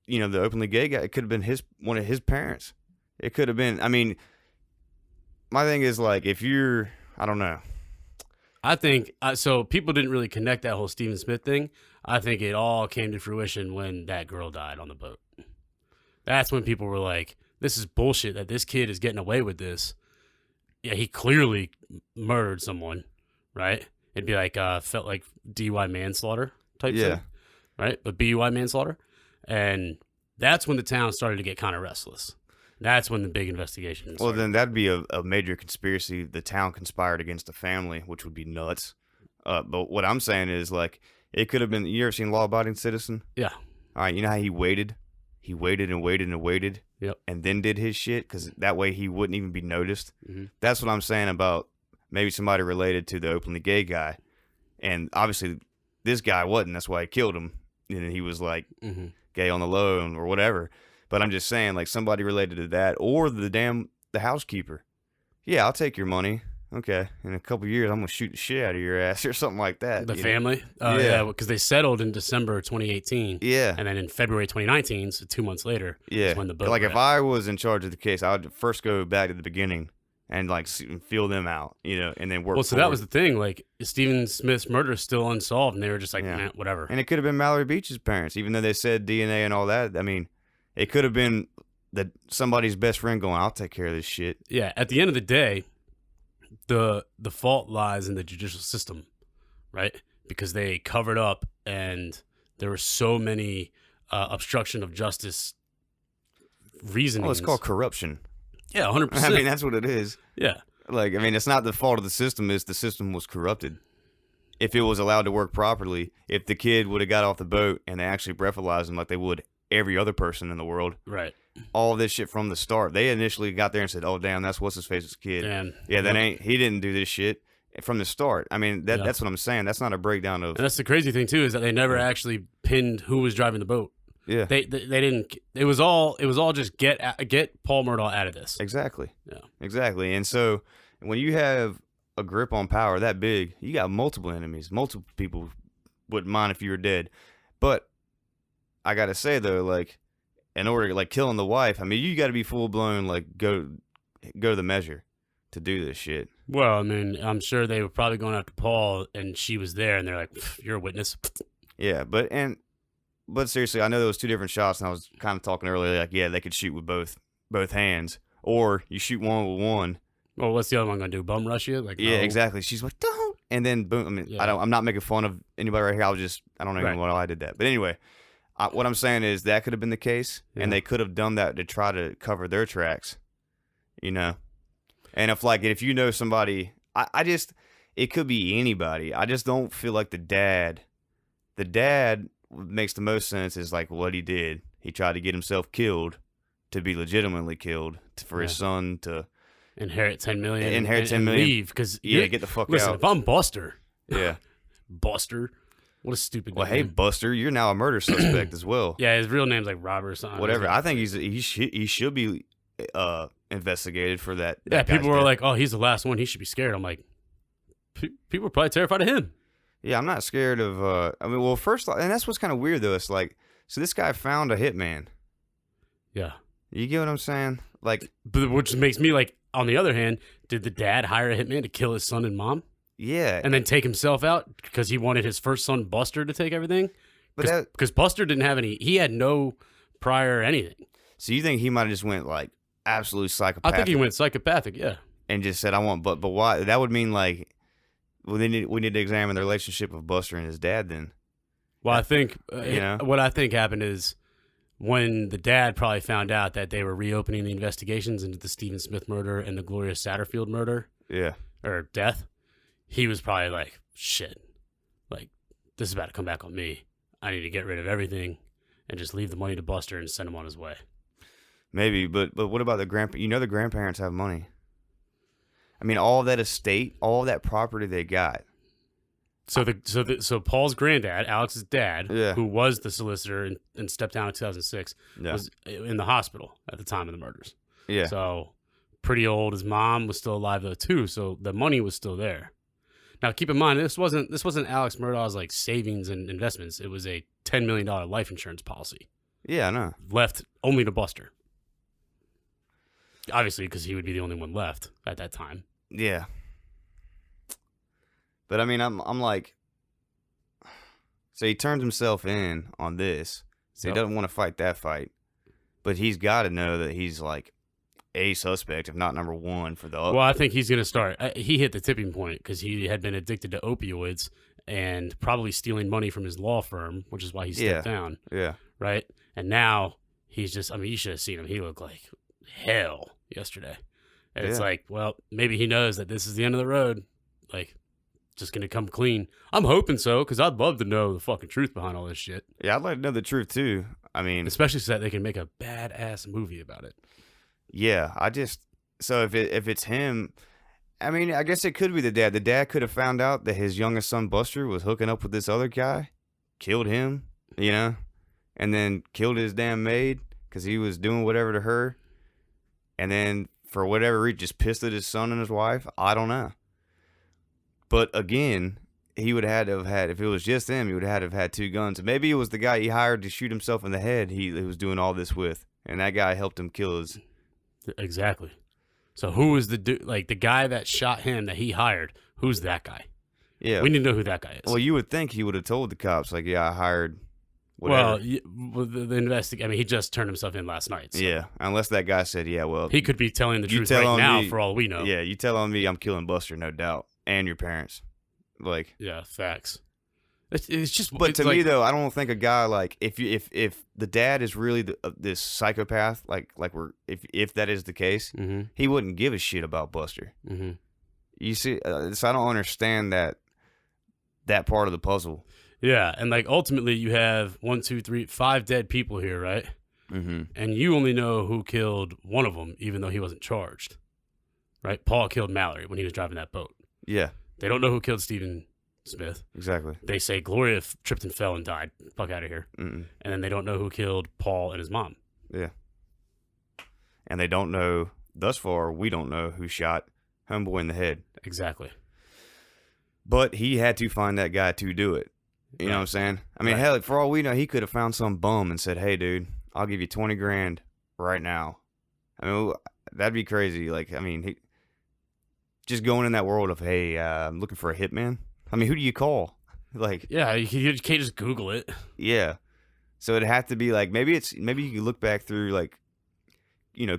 S1: the openly gay guy. It could have been one of his parents. It could have been. I mean, my thing is like if you're, I don't know.
S2: I think so. People didn't really connect that whole Stephen Smith thing. I think it all came to fruition when that girl died on the boat. That's when people were like, "This is bullshit. That this kid is getting away with this." Yeah, he clearly murdered someone, right? It'd be like felt like DUI manslaughter type thing, right? But BUI manslaughter, and that's when the town started to get kind of restless. That's when the big investigation started.
S1: Well, then that'd be a major conspiracy. The town conspired against the family, which would be nuts. But what I'm saying is, like, it could have been. You ever seen Law Abiding Citizen?
S2: Yeah.
S1: All right. You know how he waited? He waited and waited and waited.
S2: Yep.
S1: And then did his shit because that way he wouldn't even be noticed.
S2: Mm-hmm.
S1: That's what I'm saying about maybe somebody related to the openly gay guy. And obviously, this guy wasn't. That's why he killed him. And he was like gay on the low or whatever. But I'm just saying, like, somebody related to that or the housekeeper. Yeah, I'll take your money. Okay. In a couple of years, I'm going to shoot the shit out of your ass or something like that.
S2: The family? Yeah, because they settled in December 2018.
S1: Yeah.
S2: And then in February 2019, so 2 months later, is when the boat
S1: like,
S2: wrecked.
S1: if I was in charge of the case, I would first go back to the beginning and, like, feel them out, and then work
S2: Well, so
S1: forward.
S2: that was the thing. Like, Stephen Smith's murder is still unsolved, and they were just like, nah, whatever.
S1: And it could have been Mallory Beach's parents, even though they said DNA and all that. I mean, it could have been somebody's best friend going, I'll take care of this shit.
S2: Yeah, at the end of the day, the fault lies in the judicial system, right? Because they covered up and there were so many obstruction of justice reasonings.
S1: Oh, it's called corruption.
S2: Yeah, 100%.
S1: I mean, that's what it is.
S2: Yeah.
S1: Like, I mean, it's not the fault of the system. It's the system was corrupted. If it was allowed to work properly, if the kid would have got off the boat and they actually breathalyzed him like they would every other person in the world.
S2: Right.
S1: All this shit from the start. They initially got there and said, oh, damn, that's what's-his-face's kid.
S2: Damn.
S1: Yeah, he didn't do this shit from the start. I mean, that's what I'm saying. That's not a breakdown of...
S2: And that's the crazy thing, too, is that they never actually pinned who was driving the boat.
S1: Yeah.
S2: They didn't... It was all just get Paul Murdaugh out of this.
S1: Exactly.
S2: Yeah.
S1: Exactly. And so when you have a grip on power that big, you got multiple enemies. Multiple people wouldn't mind if you were dead. But I got to say, though, like, in order to, like, killing the wife, I mean, you got to be full-blown, like, go to the measure to do this shit.
S2: Well, I mean, I'm sure they were probably going after Paul, and she was there, and they're like, you're a witness.
S1: Yeah, but seriously, I know there was two different shots, and I was kind of talking earlier, like, yeah, they could shoot with both hands, or you shoot one with one.
S2: Well, what's the other one going to do, bum rush you? Like,
S1: yeah,
S2: no.
S1: exactly. She's like, don't. And then, boom, I mean, I'm not making fun of anybody right here. I don't even know why I did that. But anyway... what I'm saying is that could have been the case, and they could have done that to try to cover their tracks, And if you know somebody, it could be anybody. I just don't feel like the dad makes the most sense is like what he did. He tried to get himself killed to be legitimately killed for his son to
S2: inherit $10 million.
S1: And
S2: leave because
S1: get the fuck out.
S2: Listen, if I'm Buster,
S1: yeah,
S2: Buster. What a stupid name.
S1: Hey, Buster, you're now a murder suspect as well.
S2: Yeah, his real name's like Robert or something.
S1: Whatever. I think he should be investigated for that.
S2: Yeah, people were like, oh, he's the last one. He should be scared. I'm like, people are probably terrified of him.
S1: Yeah, I'm not scared of, first, and that's what's kind of weird, though. It's like, so this guy found a hitman.
S2: Yeah.
S1: You get what I'm saying? Like,
S2: but which makes me like, on the other hand, did the dad hire a hitman to kill his son and mom?
S1: Yeah.
S2: And then take himself out because he wanted his first son, Buster, to take everything? Because Buster didn't have he had no prior anything.
S1: So you think he might have just went like absolute psychopathic?
S2: I think he went psychopathic, yeah.
S1: And just said, I want, but why? That would mean like, well, we need to examine the relationship of Buster and his dad then.
S2: Well, I think, what I think happened is when the dad probably found out that they were reopening the investigations into the Stephen Smith murder and the Gloria Satterfield murder.
S1: Yeah.
S2: Or death. He was probably like, shit, like, this is about to come back on me. I need to get rid of everything and just leave the money to Buster and send him on his way.
S1: Maybe, but what about the the grandparents have money. I mean, all that estate, all that property they got.
S2: So Paul's granddad, Alex's dad,
S1: yeah.
S2: who was the solicitor and stepped down in 2006,
S1: yeah.
S2: was in the hospital at the time of the murders.
S1: Yeah.
S2: So pretty old. His mom was still alive though too, so the money was still there. Now keep in mind this wasn't Alex Murdaugh's like savings and investments. It was a $10 million life insurance policy.
S1: Yeah, I know.
S2: Left only to Buster. Obviously, because he would be the only one left at that time.
S1: Yeah. But I mean, I'm like, so he turns himself in on this. So he doesn't want to fight that fight. But he's got to know that he's like a suspect, if not number one for the.
S2: Well, I think he's going to start. He hit the tipping point because he had been addicted to opioids and probably stealing money from his law firm, which is why he stepped down.
S1: Yeah.
S2: Right? And now he's just, I mean, you should have seen him. He looked like hell yesterday. And it's like, well, maybe he knows that this is the end of the road. Like, just going to come clean. I'm hoping so, because I'd love to know the fucking truth behind all this shit.
S1: Yeah, I'd like to know the truth, too. I mean,
S2: especially so that they can make a badass movie about it.
S1: Yeah, so if it's him, I mean, I guess it could be the dad. The dad could have found out that his youngest son, Buster, was hooking up with this other guy, killed him, and then killed his damn maid because he was doing whatever to her. And then, for whatever reason, just pissed at his son and his wife. I don't know. But again, he would have had to have had, if it was just him, he would have had to have had two guns. Maybe it was the guy he hired to shoot himself in the head he was doing all this with. And that guy helped him kill his.
S2: Exactly. So who is the dude, like the guy that shot him that he hired? Who's that guy?
S1: Yeah.
S2: We need to know who that guy is.
S1: Well, you would think he would have told the cops, like, yeah, I hired whatever.
S2: Well, the investigation, I mean, he just turned himself in last night. So.
S1: Yeah, unless that guy said, yeah, well.
S2: He could be telling the truth right now for all we know.
S1: Yeah, you tell on me I'm killing Buster, no doubt. And your parents. Like.
S2: Yeah, facts. It's just.
S1: But to me, though, I don't think a guy, like, if the dad is really this psychopath, if that is the case, he wouldn't give a shit about Buster. Mm-hmm. You see, so I don't understand that part of the puzzle.
S2: Yeah, and like ultimately you have 1, 2, 3, 5 dead people here, right? Mm-hmm. And you only know who killed one of them, even though he wasn't charged, right? Paul killed Mallory when he was driving that boat.
S1: Yeah.
S2: They don't know who killed Stephen Smith.
S1: Exactly.
S2: They say Gloria tripped and fell and died. Fuck out of here. Mm-mm. And then they don't know who killed Paul and his mom.
S1: Yeah. And they don't know, thus far, we don't know who shot Homeboy in the head.
S2: Exactly.
S1: But he had to find that guy to do it. You know what I'm saying? I mean, hell, for all we know, he could have found some bum and said, hey, dude, I'll give you $20,000 right now. I mean, that'd be crazy. Like, I mean, just going in that world of, hey, I'm looking for a hitman. I mean, who do you call? Like,
S2: yeah, you can't just Google it.
S1: Yeah. So it'd have to be like, maybe you could look back through, like,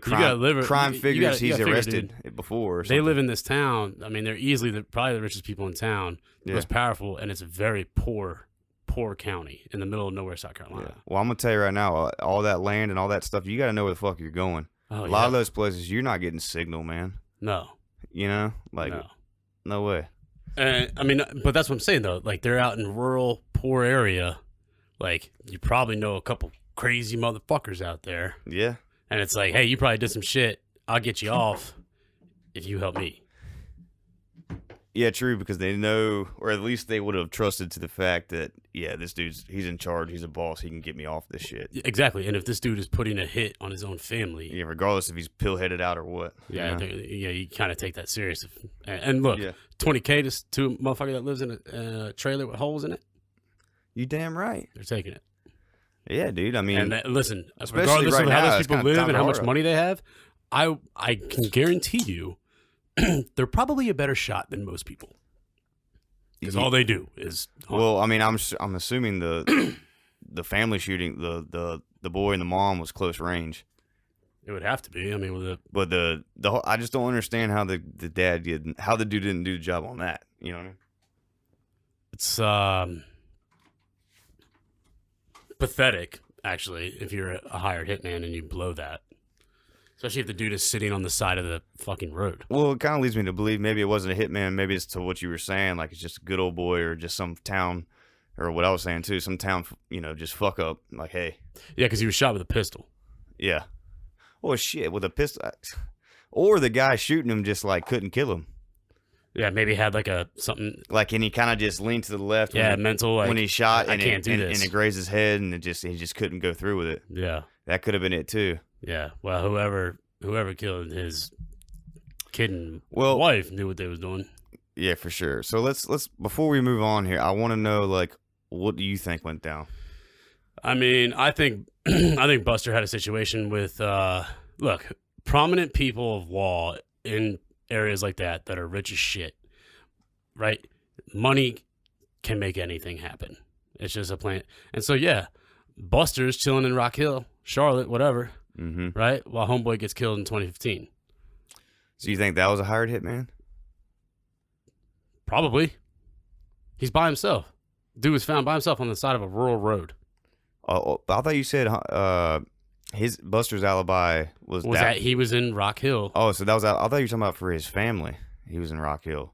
S1: crime figures he's arrested before. Or something.
S2: They live in this town. I mean, they're easily probably the richest people in town, most powerful, and it's a very poor county in the middle of nowhere, South Carolina. Yeah.
S1: Well, I'm gonna tell you right now, all that land and all that stuff, you got to know where the fuck you're going. A lot of those places, you're not getting signal, man.
S2: No.
S1: No way.
S2: I mean, but that's what I'm saying though. Like they're out in rural, poor area. Like you probably know a couple crazy motherfuckers out there.
S1: Yeah.
S2: And it's like, hey, you probably did some shit. I'll get you off if you help me.
S1: Yeah, true, because they know, or at least they would have trusted to the fact that, yeah, this he's in charge, he's a boss, he can get me off this shit.
S2: Exactly, and if this dude is putting a hit on his own family.
S1: Yeah, regardless if he's pill-headed out or what.
S2: Yeah, you kind of take that serious. And look, $20K to a motherfucker that lives in a trailer with holes in it.
S1: You damn right.
S2: They're taking it.
S1: Yeah, dude, I mean.
S2: And listen, regardless of how those people live and how much money they have, I can guarantee you, they're probably a better shot than most people because all they do is hunt.
S1: Well, I mean, I'm assuming the family shooting, the boy and the mom was close range.
S2: It would have to be. I mean,
S1: but the I just don't understand how the dad didn't, how the dude didn't do the job on that. You know what I mean?
S2: It's pathetic, actually, if you're a hired hitman and you blow that. Especially if the dude is sitting on the side of the fucking road.
S1: Well, it kind of leads me to believe maybe it wasn't a hitman. Maybe it's to what you were saying, like it's just a good old boy or just some town, or what I was saying too, some town, just fuck up. Like, hey.
S2: Yeah, because he was shot with a pistol.
S1: Yeah. Oh, shit, with a pistol. Or the guy shooting him just, like, couldn't kill him.
S2: Yeah, maybe had, like, something.
S1: Like, and he kind of just leaned to the left.
S2: Yeah, mental. Like,
S1: when he shot,
S2: and
S1: it grazed his head, and he just couldn't go through with it.
S2: Yeah.
S1: That could have been it, too.
S2: Yeah, well, whoever whoever killed his kid and
S1: Well-
S2: wife knew what they was doing.
S1: Yeah, for sure. So let's before we move on here, I want to know, like, what do you think went down?
S2: I mean, I think Buster had a situation with look, prominent people of law in areas like that are rich as shit, right? Money can make anything happen. It's just a plan. And so yeah, Buster's chilling in Rock Hill, Charlotte, whatever, right? While homeboy gets killed in 2015.
S1: So you think that was a hired hitman?
S2: Probably. He's by himself. Dude was found by himself on the side of a rural road.
S1: Oh, I thought you said his Buster's alibi was
S2: that he was in Rock Hill.
S1: Oh, so that was. I thought you were talking about for his family. He was in Rock Hill.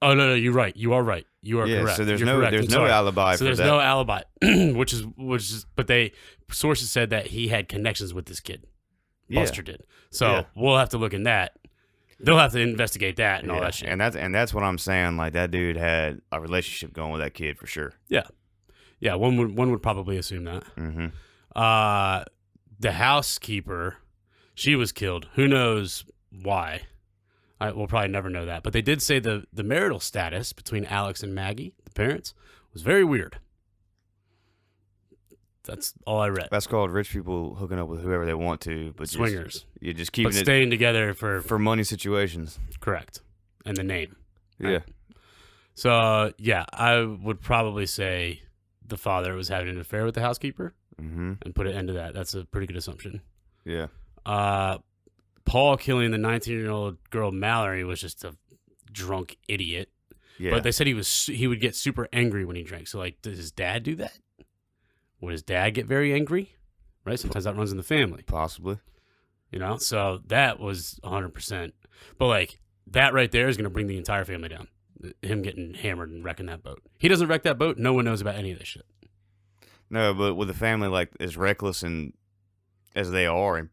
S2: Oh no, you're right. You are right. You are correct.
S1: So there's
S2: You're
S1: no
S2: correct.
S1: there's
S2: I'm
S1: no
S2: sorry.
S1: alibi
S2: So
S1: for
S2: there's
S1: that.
S2: no alibi, which is but sources said that he had connections with this kid. Buster did. So we'll have to look in that. They'll have to investigate that and all that shit.
S1: And that's what I'm saying. Like, that dude had a relationship going with that kid for sure.
S2: Yeah. One would probably assume that.
S1: Mm-hmm.
S2: The housekeeper, she was killed. Who knows why? We'll probably never know that. But they did say the marital status between Alex and Maggie, the parents, was very weird. That's all I read.
S1: That's called rich people hooking up with whoever they want to, but
S2: Swingers.
S1: You're just keeping
S2: But
S1: it
S2: staying together for
S1: money situations.
S2: correct. And the name.
S1: Yeah.
S2: Right? So, yeah, I would probably say the father was having an affair with the housekeeper and put an end to that. That's a pretty good assumption.
S1: Yeah.
S2: Paul killing the 19-year-old girl Mallory was just a drunk idiot.
S1: Yeah.
S2: But they said he would get super angry when he drank. So, like, does his dad do that? Would his dad get very angry? Right? Sometimes that runs in the family.
S1: Possibly.
S2: You know? So that was 100%. But, like, that right there is going to bring the entire family down. Him getting hammered and wrecking that boat. He doesn't wreck that boat. No one knows about any of this shit.
S1: No, but with a family like as reckless and as they are, and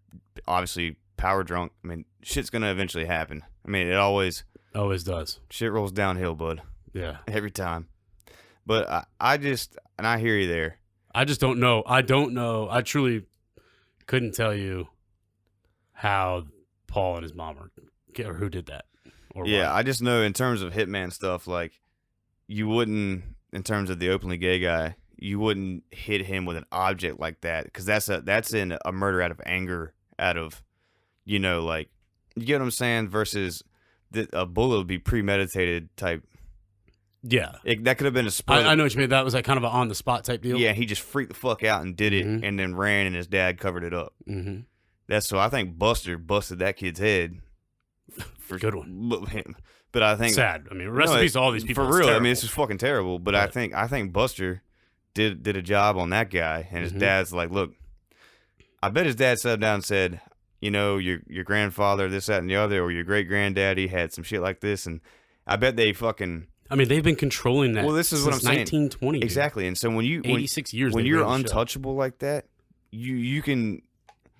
S1: obviously power drunk, I mean, shit's going to eventually happen. I mean, it always
S2: does.
S1: Shit rolls downhill, bud.
S2: Yeah.
S1: Every time. But I hear you there.
S2: I just don't know. I don't know. I truly couldn't tell you how Paul and his mom or who did that. Or
S1: Yeah,
S2: what.
S1: I just know in terms of hitman stuff, like, you wouldn't, in terms of the openly gay guy, you wouldn't hit him with an object like that, because that's in a murder out of anger, out of, you know, like, you get what I'm saying, versus a bullet would be premeditated type.
S2: Yeah.
S1: That could have been a split.
S2: I know what you mean. That was like kind of an on-the-spot type deal.
S1: Yeah, he just freaked the fuck out and did it, and then ran, and his dad covered it up.
S2: Mm-hmm.
S1: So I think Buster busted that kid's head.
S2: Good one.
S1: But I think
S2: sad. I mean, rest in peace to all these people.
S1: For
S2: It's
S1: real,
S2: terrible.
S1: I mean, it's just fucking terrible. But
S2: Right.
S1: I think Buster did a job on that guy, and his dad's like, look, I bet his dad sat down and said, you know, your grandfather, this, that, and the other, or your great granddaddy had some shit like this, and I bet they fucking.
S2: I mean, they've been controlling that.
S1: Well, this is what I'm
S2: since
S1: saying.
S2: 1920.
S1: Exactly, and so when
S2: 86 years.
S1: when
S2: they
S1: you're
S2: ran the show.
S1: untouchable like that, you can.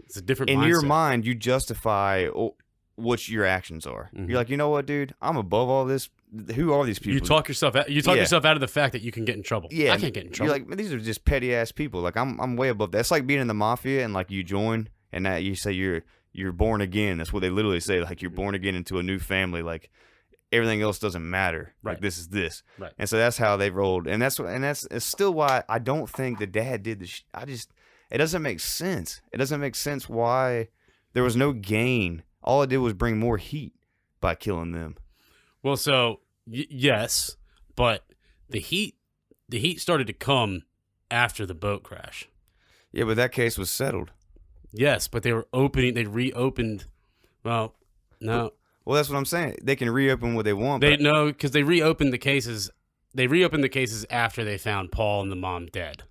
S2: It's a different
S1: In
S2: mindset.
S1: your mind, you justify what your actions are. You're like, you know what, dude? I'm above all this. Who are these people?
S2: You talk yourself out. Yourself out of the fact that you can get in trouble.
S1: Yeah,
S2: I can't get in trouble.
S1: You're like, man, these are just petty ass people. Like, I'm way above that. It's like being in the mafia and like you join and that you say you're born again. That's what they literally say. Like, you're born again into a new family. Like, everything else doesn't matter.
S2: Right.
S1: Like, this is this.
S2: Right.
S1: And so that's how they rolled. And that's it's still why I don't think the dad did this. It doesn't make sense. It doesn't make sense why there was no gain. All it did was bring more heat by killing them.
S2: Well, so yes, but the heat started to come after the boat crash.
S1: Yeah, but that case was settled.
S2: Yes, but they reopened. Well, no.
S1: Well, that's what I'm saying. They can reopen what they want.
S2: Because they reopened the cases. They reopened the cases after they found Paul and the mom dead.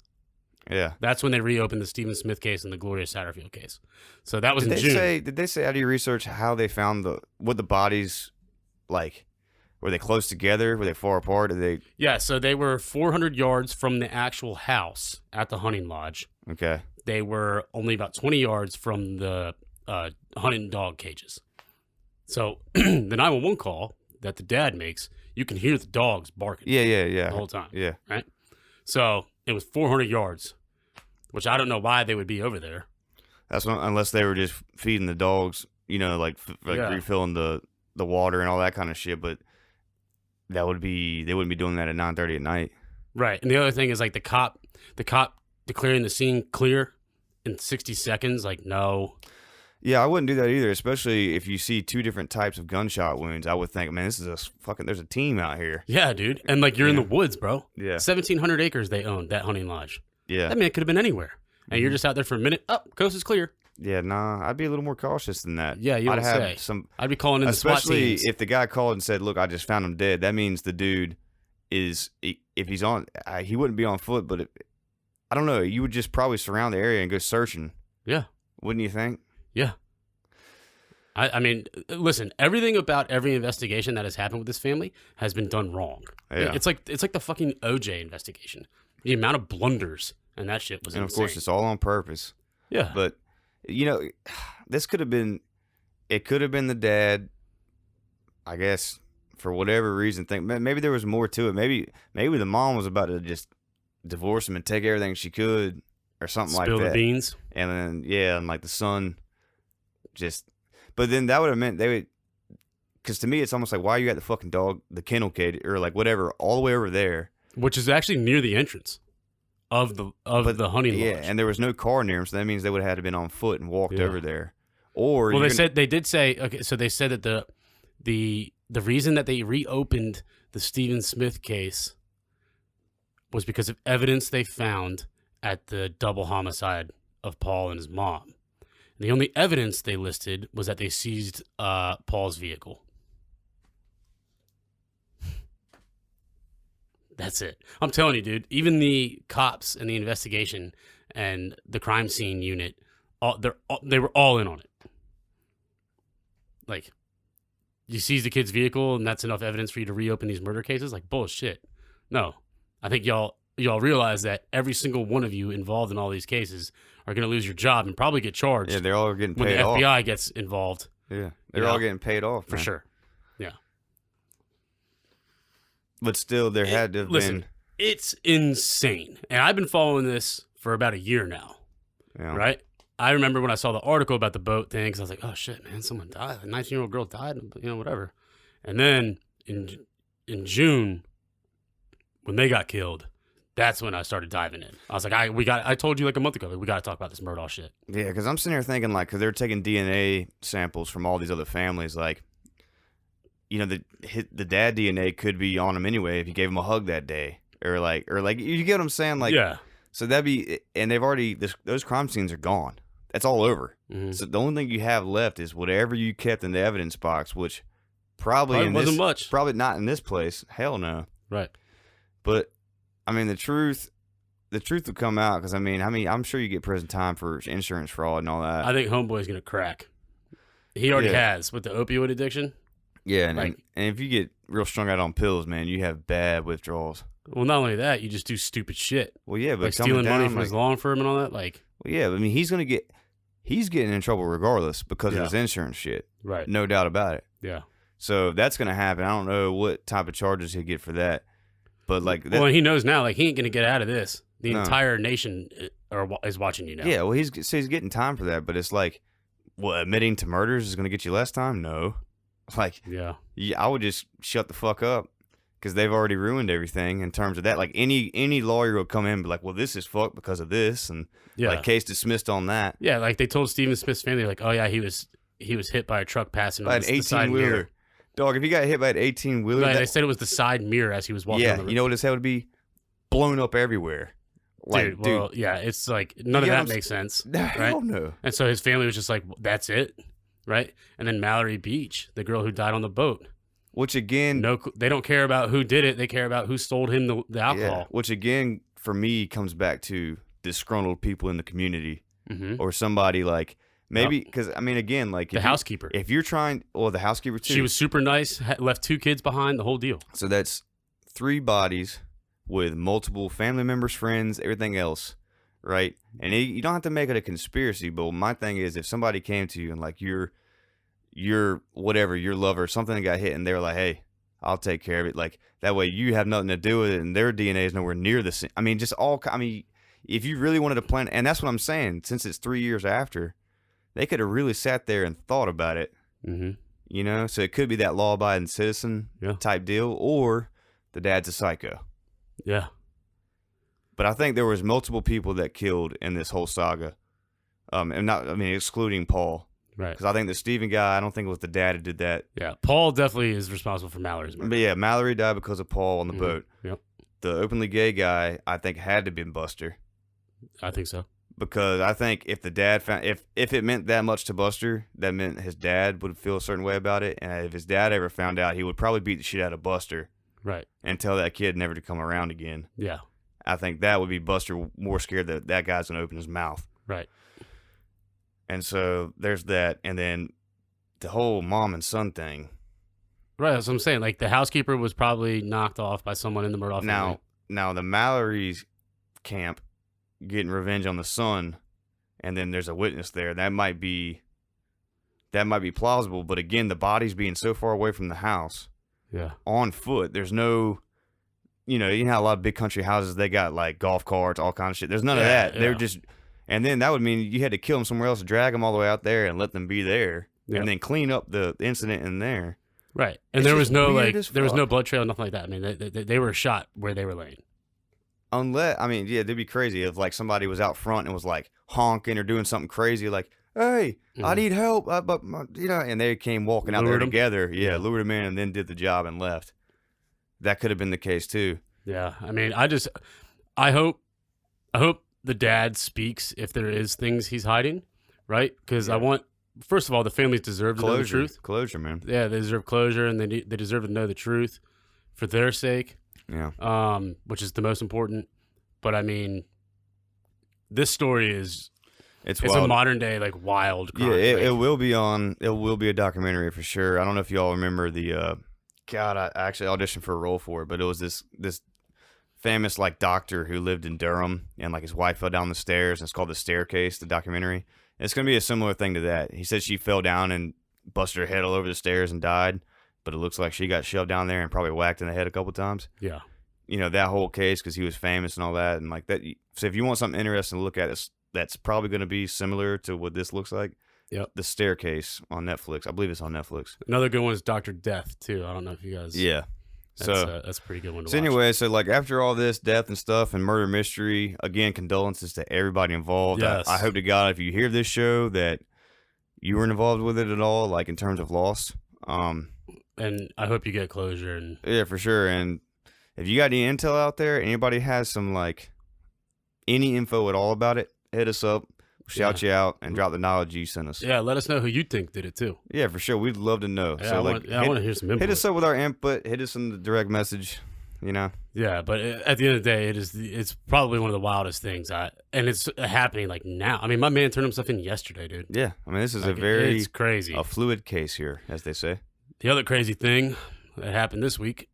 S1: Yeah.
S2: That's when they reopened the Stephen Smith case and the Gloria Satterfield case. So that was in June.
S1: Did they say out of your research how they found what the bodies, like, were they close together? Were they far apart?
S2: Yeah, so they were 400 yards from the actual house at the hunting lodge.
S1: Okay.
S2: They were only about 20 yards from the hunting dog cages. So the 911 call that the dad makes, you can hear the dogs barking.
S1: Yeah.
S2: The whole time.
S1: Yeah.
S2: Right? So it was 400 yards, which I don't know why they would be over there.
S1: That's what, unless they were just feeding the dogs, like refilling the water and all that kind of shit. But they wouldn't be doing that at 9:30 at night.
S2: Right. And the other thing is like the cop declaring the scene clear in 60 seconds. Like, no.
S1: Yeah, I wouldn't do that either, especially if you see two different types of gunshot wounds. I would think, man, this is there's a team out here.
S2: Yeah, dude. And like you're in the woods, bro.
S1: Yeah.
S2: 1,700 acres they owned, that hunting lodge.
S1: Yeah.
S2: That man could have been anywhere. And you're just out there for a minute. Oh, coast is clear.
S1: Yeah, nah, I'd be a little more cautious than that.
S2: Yeah, you would say. I'd be calling in the SWAT teams.
S1: Especially if the guy called and said, look, I just found him dead. That means the dude is, if he's on, he wouldn't be on foot, but I don't know. You would just probably surround the area and go searching.
S2: Yeah.
S1: Wouldn't you think?
S2: Yeah. I mean, listen, everything about every investigation that has happened with this family has been done wrong.
S1: Yeah.
S2: It's like the fucking OJ investigation. The amount of blunders and that shit was insane.
S1: And of course, it's all on purpose.
S2: Yeah.
S1: But, this could have been the dad, I guess, for whatever reason. Think maybe there was more to it. Maybe the mom was about to just divorce him and take everything she could or something like that.
S2: Spill the beans.
S1: And then, and like the son just... But then that would have meant they would, because to me it's almost like, why you got the fucking dog, the kennel cage, or like whatever, all the way over there,
S2: which is actually near the entrance of the hunting lodge.
S1: Yeah, and there was no car near him, so that means they would have had to been on foot and walked over there. Or
S2: they did say okay, so they said that the reason that they reopened the Stephen Smith case was because of evidence they found at the double homicide of Paul and his mom. The only evidence they listed was that they seized Paul's vehicle. That's it. I'm telling you, dude. Even the cops and the investigation and the crime scene unit, they were all in on it. Like, you seize the kid's vehicle and that's enough evidence for you to reopen these murder cases? Like, bullshit. No. I think y'all realize that every single one of you involved in all these cases are going to lose your job and probably get charged.
S1: Yeah, they're all getting paid off.
S2: When the FBI gets involved.
S1: Yeah, they're all getting paid off.
S2: For sure. Yeah.
S1: But still, there had to have been...
S2: It's insane. And I've been following this for about a year now. Yeah. Right? I remember when I saw the article about the boat thing, because I was like, oh, shit, man, someone died. A 19-year-old girl died, whatever. And then in June, when they got killed... That's when I started diving in. I was like, I told you like a month ago, we got to talk about this Murdaugh shit.
S1: Yeah, because I'm sitting here thinking, like, because they're taking DNA samples from all these other families, like, the dad DNA could be on him anyway if you gave him a hug that day, or like, you get what I'm saying? Like,
S2: yeah.
S1: So that'd be, and they've already, those crime scenes are gone. That's all over. Mm-hmm. So the only thing you have left is whatever you kept in the evidence box, which probably
S2: wasn't much.
S1: Probably not in this place. Hell no.
S2: Right.
S1: But. I mean, the truth will come out because, I'm sure you get prison time for insurance fraud and all that.
S2: I think Homeboy's going to crack. He already has with the opioid addiction.
S1: Yeah, and if you get real strung out on pills, man, you have bad withdrawals.
S2: Well, not only that, you just do stupid shit.
S1: Well, yeah, but
S2: like stealing money from his law firm and all that. Like,
S1: well, yeah, but he's getting in trouble regardless because of his insurance shit.
S2: Right.
S1: No doubt about it.
S2: Yeah.
S1: So that's going to happen. I don't know what type of charges he'll get for that. But
S2: well, and he knows now, like, he ain't going to get out of this. The entire nation is watching you now.
S1: Yeah, well, he's getting time for that, but it's like, admitting to murders is going to get you less time? No. Like, yeah, I would just shut the fuck up because they've already ruined everything in terms of that. Like, any lawyer will come in and be like, well, this is fucked because of this, and like, case dismissed on that.
S2: Yeah, like they told Stephen Smith's family, like, oh yeah, he was hit by a truck passing on the side mirror.
S1: Dog, if he got hit by an 18-wheeler...
S2: Right, they said it was the side mirror as he was walking on the road.
S1: You know what his head would be? Blown up everywhere.
S2: Like, dude, yeah, it's like, none of that makes sense. Right?
S1: Hell no.
S2: And so his family was just like, that's it, right? And then Mallory Beach, the girl who died on the boat.
S1: Which again...
S2: they don't care about who did it. They care about who sold him the alcohol.
S1: Yeah, which again, for me, comes back to disgruntled people in the community. Mm-hmm. Or somebody like... Maybe, because, again, like...
S2: The housekeeper.
S1: If you're trying... Well, the housekeeper, too.
S2: She was super nice, left 2 kids behind, the whole deal.
S1: So that's 3 bodies with multiple family members, friends, everything else, right? And you don't have to make it a conspiracy, but my thing is, if somebody came to you and, like, your whatever, your lover, something got hit, and they were like, hey, I'll take care of it. Like, that way you have nothing to do with it, and their DNA is nowhere near the same. If you really wanted to plan... And that's what I'm saying. Since it's 3 years after... they could have really sat there and thought about it.
S2: Mm-hmm.
S1: You know, so it could be that law-abiding citizen type deal, or the dad's a psycho.
S2: Yeah.
S1: But I think there was multiple people that killed in this whole saga, excluding Paul.
S2: Right.
S1: Because I think the Stephen guy, I don't think it was the dad who did that.
S2: Yeah, Paul definitely is responsible for Mallory's murder.
S1: But yeah, Mallory died because of Paul on the boat.
S2: Yep.
S1: The openly gay guy, I think, had to be Buster.
S2: I think so.
S1: Because I think if the dad found, if it meant that much to Buster, that meant his dad would feel a certain way about it. And if his dad ever found out, he would probably beat the shit out of Buster.
S2: Right.
S1: And tell that kid never to come around again.
S2: Yeah.
S1: I think that would be Buster more scared that that guy's going to open his mouth.
S2: Right.
S1: And so there's that. And then the whole mom and son thing.
S2: Right. That's what I'm saying. Like, the housekeeper was probably knocked off by someone in the Murdaugh family.
S1: Now the Mallory's camp getting revenge on the son, and then there's a witness there. That might be plausible. But again, the body's being so far away from the house.
S2: Yeah.
S1: On foot. There's no, you know how a lot of big country houses, they got like golf carts, all kinds of shit. There's none of that.
S2: Yeah.
S1: They're just, and then that would mean you had to kill them somewhere else, drag them all the way out there and let them be there, and then clean up the incident in there.
S2: Right. And there was no blood trail, nothing like that. I mean, they were shot where they were laying.
S1: It'd be crazy if like somebody was out front and was like honking or doing something crazy, like, "Hey, I need help," and they came walking out there together. Yeah, lured him in and then did the job and left. That could have been the case too.
S2: Yeah, I mean, I hope the dad speaks if there is things he's hiding, right? Because first of all, the families deserve to know the truth.
S1: Closure, man.
S2: Yeah, they deserve closure, and they deserve to know the truth for their sake.
S1: Yeah.
S2: Which is the most important. But I mean, this story is it's a modern day like wild crime.
S1: Yeah, it will be a documentary for sure. I don't know if y'all remember I actually auditioned for a role for it, but it was this famous like doctor who lived in Durham, and like his wife fell down the stairs, and it's called The Staircase, the documentary. And it's gonna be a similar thing to that. He said she fell down and busted her head all over the stairs and died. But it looks like she got shoved down there and probably whacked in the head a couple times. Yeah. That whole case, because he was famous and all that. And like that. So if you want something interesting to look at, that's probably going to be similar to what this looks like. Yep. The Staircase on Netflix. I believe it's on Netflix.
S2: Another good one is Dr. Death, too. I don't know if you guys.
S1: Yeah.
S2: That's a pretty good one to watch.
S1: Anyway, so like after all this death and stuff and murder mystery, again, condolences to everybody involved. Yes. I hope to God, if you hear this show, that you weren't involved with it at all, like in terms of loss.
S2: And I hope you get closure. And
S1: yeah, for sure. And if you got any intel out there, anybody has some like any info at all about it, hit us up, shout you out, and drop the knowledge you sent us.
S2: Yeah, let us know who you think did it too.
S1: Yeah, for sure. We'd love to know.
S2: Yeah, I want to hear some input.
S1: Hit us up with our input. Hit us in the direct message.
S2: Yeah, but at the end of the day, it's probably one of the wildest things. And it's happening like now. I mean, my man turned himself in yesterday, dude.
S1: Yeah, I mean, this is it's crazy, a fluid case here, as they say.
S2: The other crazy thing that happened this week,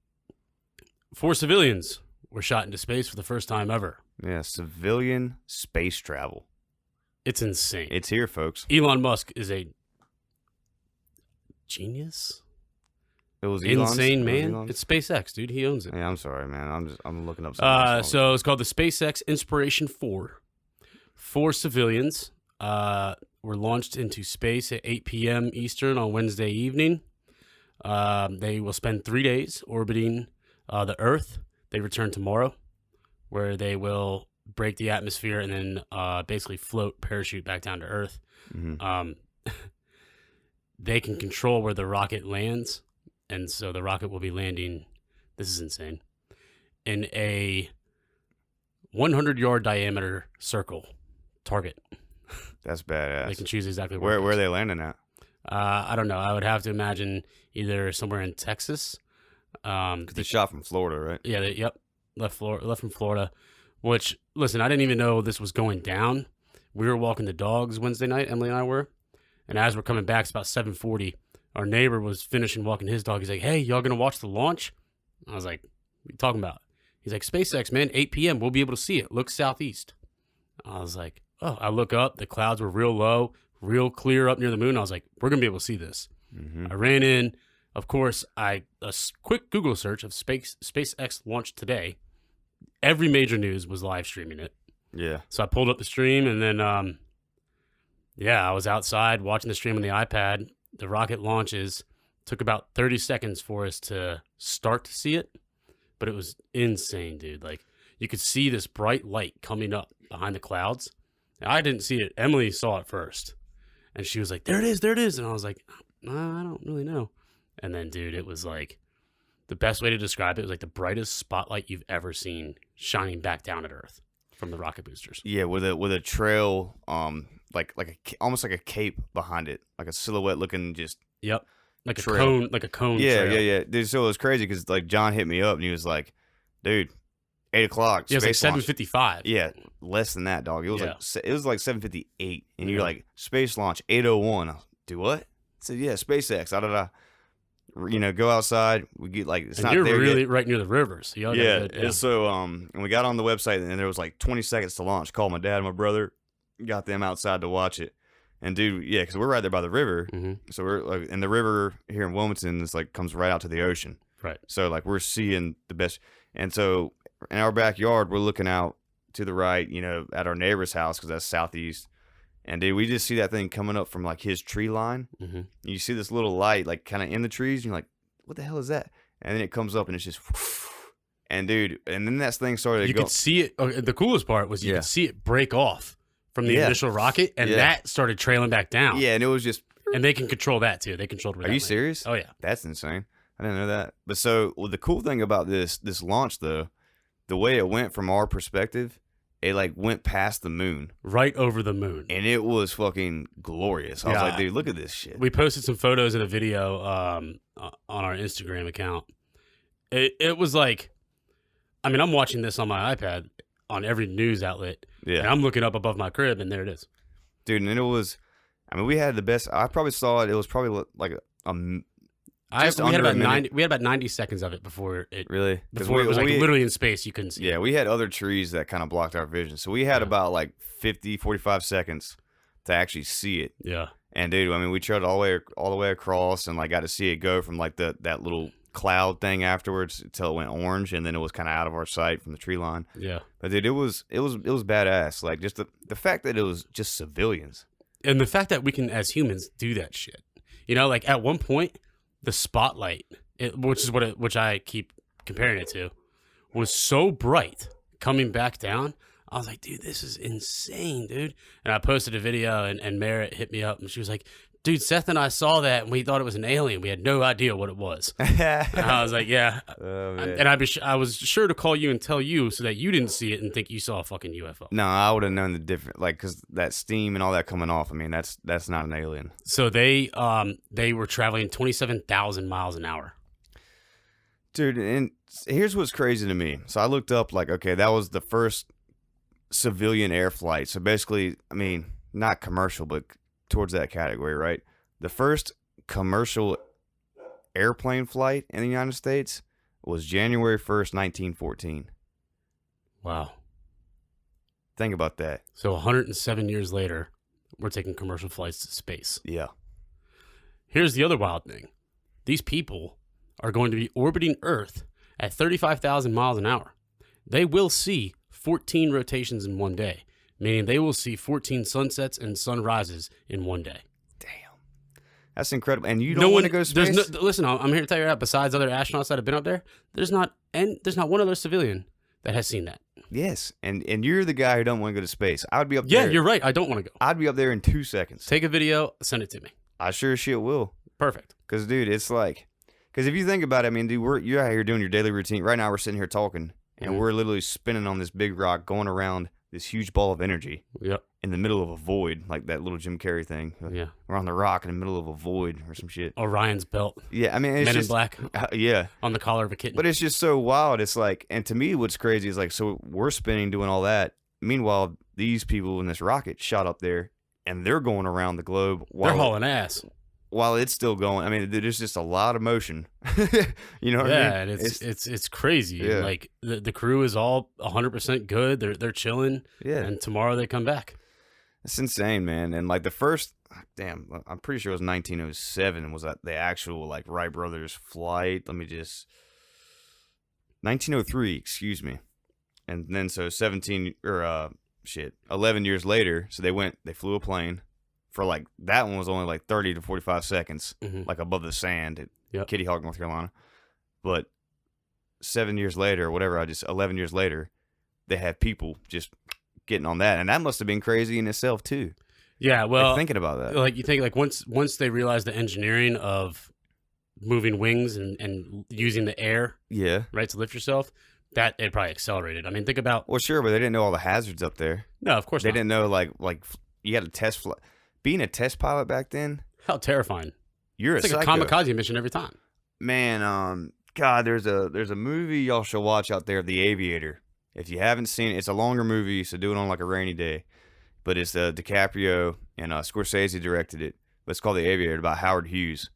S2: 4 civilians were shot into space for the first time ever.
S1: Yeah, civilian space travel.
S2: It's insane.
S1: It's here, folks.
S2: Elon Musk is a genius.
S1: It was
S2: insane, man. It's SpaceX, dude. He owns it.
S1: Yeah, I'm sorry, man. I'm looking up
S2: something. So it's called the SpaceX Inspiration 4. 4 civilians were launched into space at 8 p.m. Eastern on Wednesday evening. They will spend 3 days orbiting the Earth. They return tomorrow, where they will break the atmosphere and then basically parachute back down to Earth. Mm-hmm. They can control where the rocket lands, and so the rocket will be landing, this is insane, in a 100-yard diameter circle target.
S1: That's badass.
S2: They can choose exactly
S1: where are they landing at?
S2: I don't know. I would have to imagine either somewhere in Texas.
S1: Because they shot from Florida, right?
S2: Yeah. Left from Florida. Which, listen, I didn't even know this was going down. We were walking the dogs Wednesday night, Emily and I were. And as we're coming back, it's about 7:40. Our neighbor was finishing walking his dog. He's like, "Hey, y'all gonna watch the launch?" I was like, "What are you talking about?" He's like, "SpaceX, man, 8 p.m. We'll be able to see it. Look southeast." I was like, "Oh," I look up. The clouds were real low, real clear up near the moon. I was like, "We're gonna be able to see this." Mm-hmm. I ran in. Of course, a quick Google search of SpaceX launch today. Every major news was live streaming it.
S1: Yeah.
S2: So I pulled up the stream, and then Yeah, I was outside watching the stream on the iPad. The rocket launches. Took about 30 seconds for us to start to see it, but it was insane, dude. Like, you could see this bright light coming up behind the clouds. And I didn't see it. Emily saw it first. And she was like, there it is, there it is. And I was like, I don't really know. And then, dude, it was like, the best way to describe it was like the brightest spotlight you've ever seen shining back down at Earth from the rocket boosters.
S1: Yeah, with a trail, almost like a cape behind it, like a silhouette looking just.
S2: Yep. Like
S1: trail.
S2: a cone.
S1: Yeah,
S2: trail.
S1: yeah. Dude, so it was crazy because like John hit me up and he was like, dude, 8 o'clock.
S2: Yeah, it was like
S1: launch.
S2: 7:55.
S1: Yeah, less than that, dog. It was like 7:58, and you're
S2: Yeah.
S1: like space launch 8:01. I was, do what? I said, yeah, SpaceX. Go outside. We get like it's
S2: and
S1: not
S2: you're
S1: there
S2: really
S1: yet.
S2: right near the river, so you
S1: Yeah. And so and we got on the website and there was like 20 seconds to launch. Called my dad and my brother, got them outside to watch it. And dude, yeah, because we're right there by the river, so we're like, and the river here in Wilmington is like comes right out to the ocean.
S2: Right.
S1: So like we're seeing the best, and so in our backyard we're looking out to the right, at our neighbor's house because that's southeast. And dude, we just see that thing coming up from like his tree line.
S2: Mm-hmm.
S1: You see this little light like kind of in the trees, and you're like, what the hell is that? And then it comes up and it's just, and dude, and then that thing started.
S2: You could see it. The coolest part was you could see it break off from the initial rocket, and that started trailing back down.
S1: Yeah, and it was just,
S2: and they can control that too. They controlled.
S1: Are you serious?
S2: Oh yeah,
S1: that's insane. I didn't know that. But so, the cool thing about this launch though, the way it went from our perspective, it like went past the moon,
S2: right over the moon,
S1: and it was fucking glorious. I was like, dude, look at this shit.
S2: We posted some photos and a video on our Instagram account. It was like, I mean, I'm watching this on my iPad on every news outlet. Yeah, and I'm looking up above my crib, and there it is,
S1: dude. And it was, I mean, we had the best. I probably saw it. It was probably like
S2: we had about 90 seconds of it before it
S1: really
S2: before it was like literally in space. You couldn't see.
S1: Yeah, we had other trees that kind of blocked our vision, so we had about like 45 seconds to actually see it.
S2: Yeah,
S1: and dude, I mean, we trailed all the way across, and like got to see it go from like that little cloud thing afterwards until it went orange, and then it was kind of out of our sight from the tree line.
S2: Yeah,
S1: but dude, it was badass. Like just the fact that it was just civilians,
S2: and the fact that we can as humans do that shit. Like at one point, the spotlight, which I keep comparing it to, was so bright coming back down. I was like, dude, this is insane, dude. And I posted a video, and Merritt hit me up, and she was like, dude, Seth and I saw that, and we thought it was an alien. We had no idea what it was. And I was like, yeah. Oh, and I was sure to call you and tell you so that you didn't see it and think you saw a fucking UFO.
S1: No, I would have known the difference, like, because that steam and all that coming off, I mean, that's not an alien.
S2: So they were traveling 27,000 miles an hour.
S1: Dude, and here's what's crazy to me. So I looked up, like, okay, that was the first civilian air flight. So basically, I mean, not commercial, but towards that category, right? The first commercial airplane flight in the United States was January 1st, 1914.
S2: Wow.
S1: Think about that.
S2: So 107 years later, we're taking commercial flights to space.
S1: Yeah.
S2: Here's the other wild thing. These people are going to be orbiting Earth at 35,000 miles an hour. They will see 14 rotations in one day, meaning they will see 14 sunsets and sunrises in one day.
S1: Damn. That's incredible. And you don't want to go to space?
S2: Listen, I'm here to tell you that besides other astronauts that have been up there, there's not one other civilian that has seen that.
S1: Yes. And you're the guy who don't want to go to space. I would be up there.
S2: Yeah, you're right. I don't want to go.
S1: I'd be up there in 2 seconds.
S2: Take a video, send it to me.
S1: I sure as shit will.
S2: Perfect.
S1: Because, dude, it's like, because if you think about it, I mean, dude, you're out here doing your daily routine. Right now, we're sitting here talking, and we're literally spinning on this big rock, going around this huge ball of energy.
S2: Yep.
S1: In the middle of a void, like that little Jim Carrey thing.
S2: Yeah.
S1: We're on the rock in the middle of a void or some shit.
S2: Orion's belt.
S1: Yeah, I mean, it's
S2: Men
S1: just,
S2: in Black.
S1: Yeah.
S2: On the collar of a kitten.
S1: But it's just so wild. It's like, and to me, what's crazy is like, so we're spinning, doing all that. Meanwhile, these people in this rocket shot up there, and they're going around the globe.
S2: They're hauling ass.
S1: While it's still going. I mean, there's just a lot of motion. You know what I mean?
S2: Yeah, and it's crazy.
S1: Yeah.
S2: Like the crew is all 100% good. They're chilling.
S1: Yeah.
S2: And tomorrow they come back.
S1: It's insane, man. And like the first, damn, I'm pretty sure it was 1907 was that the actual like Wright brothers flight. 1903, excuse me. And then so 11 years later, so they flew a plane for like that one was only like 30 to 45 seconds,
S2: Mhm.
S1: like above the sand at
S2: Yep.
S1: Kitty Hawk, North Carolina. But 7 years later, or whatever, 11 years later, they have people just getting on that, and that must have been crazy in itself too.
S2: Yeah, well,
S1: Like, thinking about that,
S2: like you think like once they realized the engineering of moving wings and using the air,
S1: yeah.
S2: right, to lift yourself, that it probably accelerated. I mean, think about
S1: Well, sure, but they didn't know all the hazards up there.
S2: no, of course
S1: They
S2: not.
S1: didn't know like you had a test flight. Being a test pilot back then,
S2: How terrifying!
S1: you're
S2: It's
S1: a
S2: like
S1: psycho.
S2: a kamikaze mission every time.
S1: Man, God, there's a movie y'all should watch out there, The Aviator. If you haven't seen it, it's a longer movie, so do it on like a rainy day. But it's DiCaprio and Scorsese directed it. But it's called The Aviator, about Howard Hughes,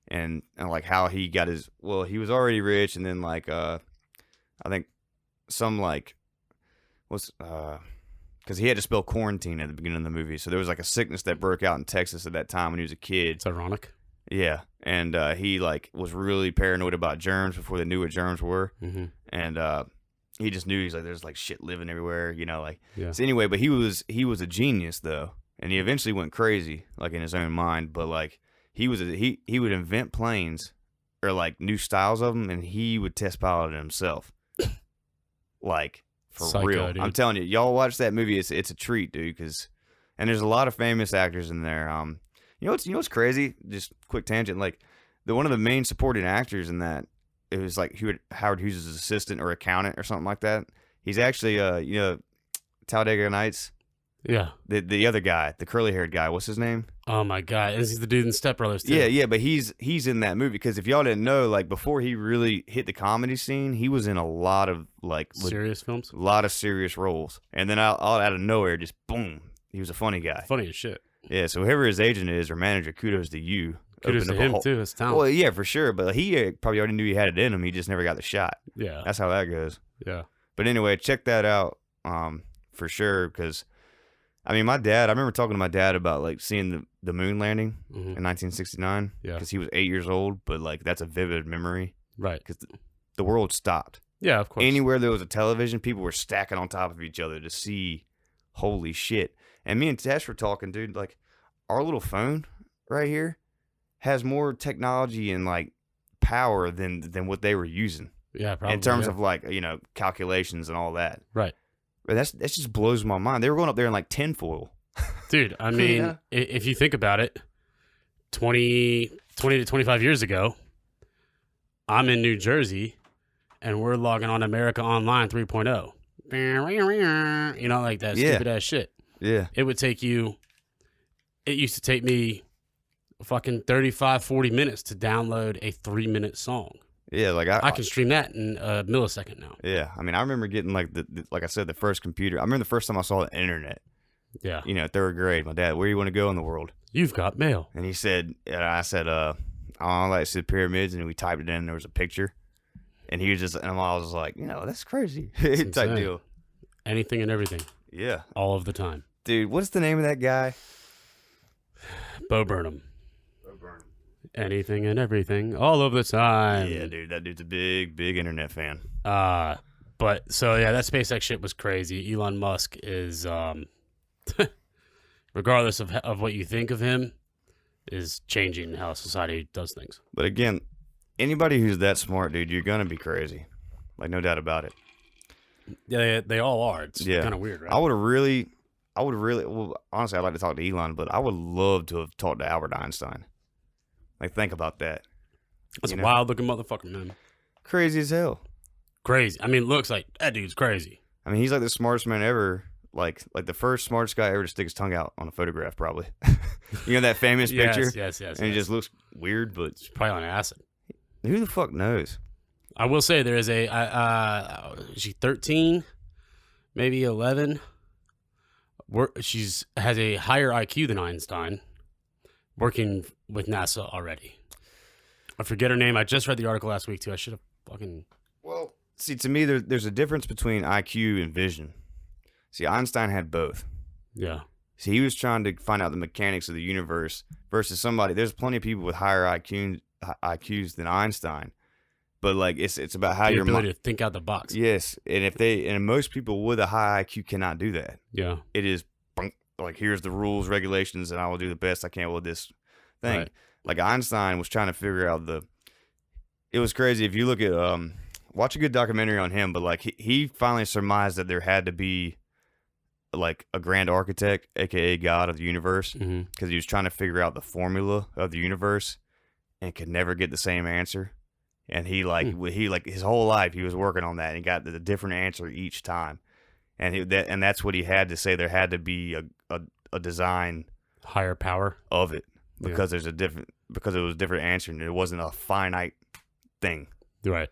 S1: and like how he got his. Well, he was already rich, and then like I think some like because he had to spell quarantine at the beginning of the movie, so there was like a sickness that broke out in Texas at that time when he was a kid.
S2: It's ironic.
S1: Yeah, and he like was really paranoid about germs before they knew what germs were,
S2: Mm-hmm.
S1: and he just knew he's like there's like shit living everywhere, like.
S2: Yeah.
S1: So anyway, but he was a genius though, and he eventually went crazy like in his own mind. But like he would invent planes or like new styles of them, and he would test pilot it himself, like for
S2: Psycho,
S1: real.
S2: dude.
S1: I'm telling you, y'all watch that movie. It's a treat, dude. And there's a lot of famous actors in there. You know what's crazy? Just quick tangent. Like one of the main supporting actors in that, it was like Howard Hughes' assistant or accountant or something like that. He's actually Talladega Nights.
S2: Yeah.
S1: The other guy, the curly haired guy. What's his name?
S2: Oh my God! And he's the dude in Step Brothers too.
S1: Yeah. But he's in that movie because if y'all didn't know, like before he really hit the comedy scene, he was in a lot of like
S2: Serious films.
S1: a lot of serious roles, and then all out of nowhere, just boom, he was a funny guy.
S2: Funny as shit.
S1: Yeah, so whoever his agent is or manager, kudos to you.
S2: Kudos to
S1: Opened up a
S2: him
S1: whole-
S2: too. It's talent.
S1: Well, yeah, for sure. But he probably already knew he had it in him. He just never got the shot.
S2: Yeah.
S1: That's how that goes.
S2: Yeah.
S1: But anyway, check that out for sure. Because, I mean, I remember talking to my dad about like seeing the moon landing
S2: Mhm.
S1: in 1969.
S2: Yeah.
S1: Because he was 8 years old. But like that's a vivid memory.
S2: Right.
S1: Because the world stopped.
S2: Yeah. Of course.
S1: Anywhere there was a television, people were stacking on top of each other to see. Holy shit. And me and Tesh were talking, dude, like our little phone right here has more technology and like power than what they were using
S2: Yeah. Probably.
S1: in terms
S2: yeah.
S1: of like, calculations and all that.
S2: Right.
S1: But that just blows my mind. They were going up there in like tinfoil.
S2: Dude, I mean,
S1: Yeah.
S2: if you think about it, 20 to 25 years ago, I'm in New Jersey, and we're logging on America Online 3.0. Like that
S1: Yeah.
S2: stupid ass shit.
S1: Yeah.
S2: It used to take me fucking 35, 40 minutes to download a 3-minute song.
S1: Yeah. Like
S2: I can stream that in a millisecond now.
S1: yeah. I mean, I remember getting like like I said, the first computer. I remember the first time I saw the internet,
S2: Yeah.
S1: third grade. My dad, where do you want to go in the world?
S2: You've got mail.
S1: And he said, and I said, I like to see the pyramids, and we typed it in, and there was a picture. And he was just, and I was like, that's crazy. Type
S2: insane.
S1: deal.
S2: Anything and everything.
S1: Yeah.
S2: All of the time.
S1: Dude, what's the name of that guy?
S2: Bo Burnham. Anything and everything. All of the time.
S1: Yeah, dude, that dude's a big, big internet fan.
S2: But so yeah, that SpaceX shit was crazy. Elon Musk is, regardless of what you think of him, is changing how society does things.
S1: But again, anybody who's that smart, dude, you're gonna be crazy. Like, no doubt about it.
S2: Yeah, they all are. It's
S1: Yeah.
S2: kind of weird, right?
S1: I would really, well, honestly, I'd like to talk to Elon, but I would love to have talked to Albert Einstein. Like, think about that.
S2: That's a wild looking motherfucker, man.
S1: Crazy as hell.
S2: Crazy. I mean, looks like that dude's crazy.
S1: I mean, he's like the smartest man ever. Like the first smartest guy ever to stick his tongue out on a photograph, probably. That famous picture?
S2: Yes.
S1: And it just looks weird, but
S2: It's probably on acid.
S1: who the fuck knows?
S2: I will say there is is she 13, maybe 11. She's has a higher IQ than Einstein, working with NASA already. I forget her name. I just read the article last week too. I should have fucking.
S1: Well, see, to me, there's a difference between IQ and vision. See, Einstein had both.
S2: Yeah.
S1: See, he was trying to find out the mechanics of the universe versus somebody. There's plenty of people with higher IQs than Einstein, but like it's about how
S2: The
S1: your
S2: ability
S1: mind.
S2: to think out the box.
S1: Yes, and most people with a high IQ cannot do that.
S2: Yeah.
S1: It is like here's the rules, regulations, and I will do the best I can with this thing.
S2: Right.
S1: Like Einstein was trying to figure out it was crazy. If you look at, watch a good documentary on him, but like he finally surmised that there had to be like a grand architect, aka God of the universe, because he was trying to figure out the formula of the universe and could never get the same answer. And he his whole life he was working on that and he got the different answer each time. And that's what he had to say. There had to be a design,
S2: higher power
S1: of it because because it was a different answer and it wasn't a finite thing.
S2: Right.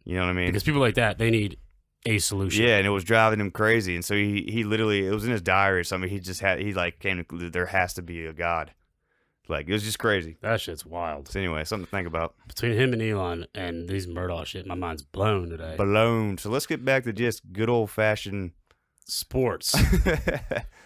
S1: You know what I mean?
S2: Because people like that, they need a solution.
S1: Yeah, and it was driving him crazy. And so he literally, it was in his diary or something. He came to, there has to be a God. Like, it was just crazy.
S2: That shit's wild.
S1: So anyway, something to think about.
S2: Between him and Elon and these Murdaugh shit, my mind's blown today.
S1: Blown. So let's get back to just good old-fashioned
S2: sports.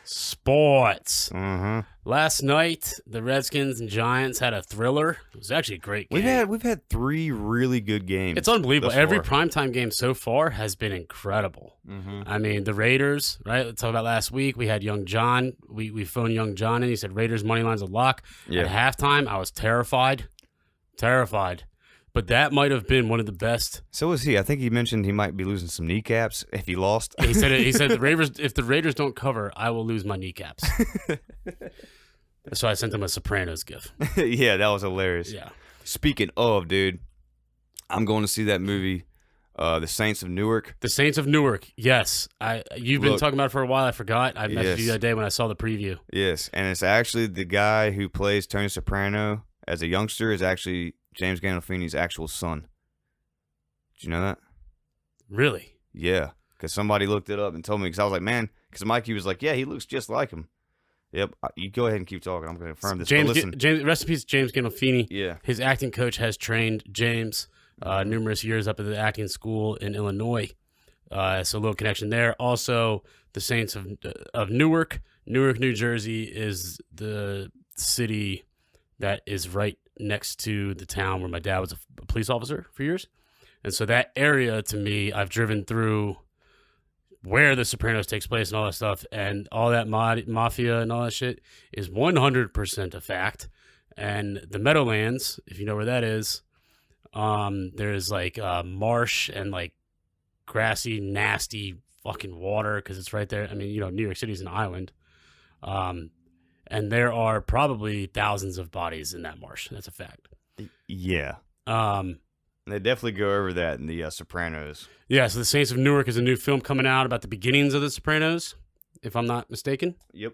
S2: Sports.
S1: Mm-hmm.
S2: Last night, the Redskins and Giants had a thriller. It was actually a great game.
S1: We've had 3 really good games.
S2: It's unbelievable. Every primetime game so far has been incredible.
S1: Mm-hmm.
S2: I mean, the Raiders, right? Let's talk about last week. We had Young John. We phoned Young John in. He said Raiders money line's a lock.
S1: Yeah.
S2: At halftime, I was terrified. But that might have been one of the best.
S1: So was he. I think he mentioned he might be losing some kneecaps if he lost.
S2: He said if the Raiders don't cover, I will lose my kneecaps. So I sent him a Sopranos gif.
S1: Yeah, that was hilarious.
S2: Yeah.
S1: Speaking of, dude, I'm going to see that movie, The Saints of Newark.
S2: The Saints of Newark. Yes. You've been talking about it for a while. I forgot. I messaged you that day when I saw the preview.
S1: Yes, and it's actually the guy who plays Tony Soprano as a youngster is actually James Gandolfini's actual son. Did you know that?
S2: Really?
S1: Yeah, because somebody looked it up and told me, because I was like, man, because Mikey was like, yeah, he looks just like him. Yep, you go ahead and keep talking. I'm going to confirm this.
S2: James, rest in peace, James Gandolfini.
S1: Yeah.
S2: His acting coach has trained James numerous years up at the acting school in Illinois. So a little connection there. Also, the Saints of Newark. Newark, New Jersey is the city that is right next to the town where my dad was a police officer for years. And so that area, to me, I've driven through where The Sopranos takes place and all that stuff, and all that mafia and all that shit is 100% a fact. And the Meadowlands, if you know where that is, there's like marsh and like grassy, nasty fucking water because it's right there. I mean, New York City's an island. And there are probably thousands of bodies in that marsh. That's a fact.
S1: Yeah. They definitely go over that in the Sopranos.
S2: Yeah, so The Saints of Newark is a new film coming out about the beginnings of The Sopranos, if I'm not mistaken.
S1: Yep.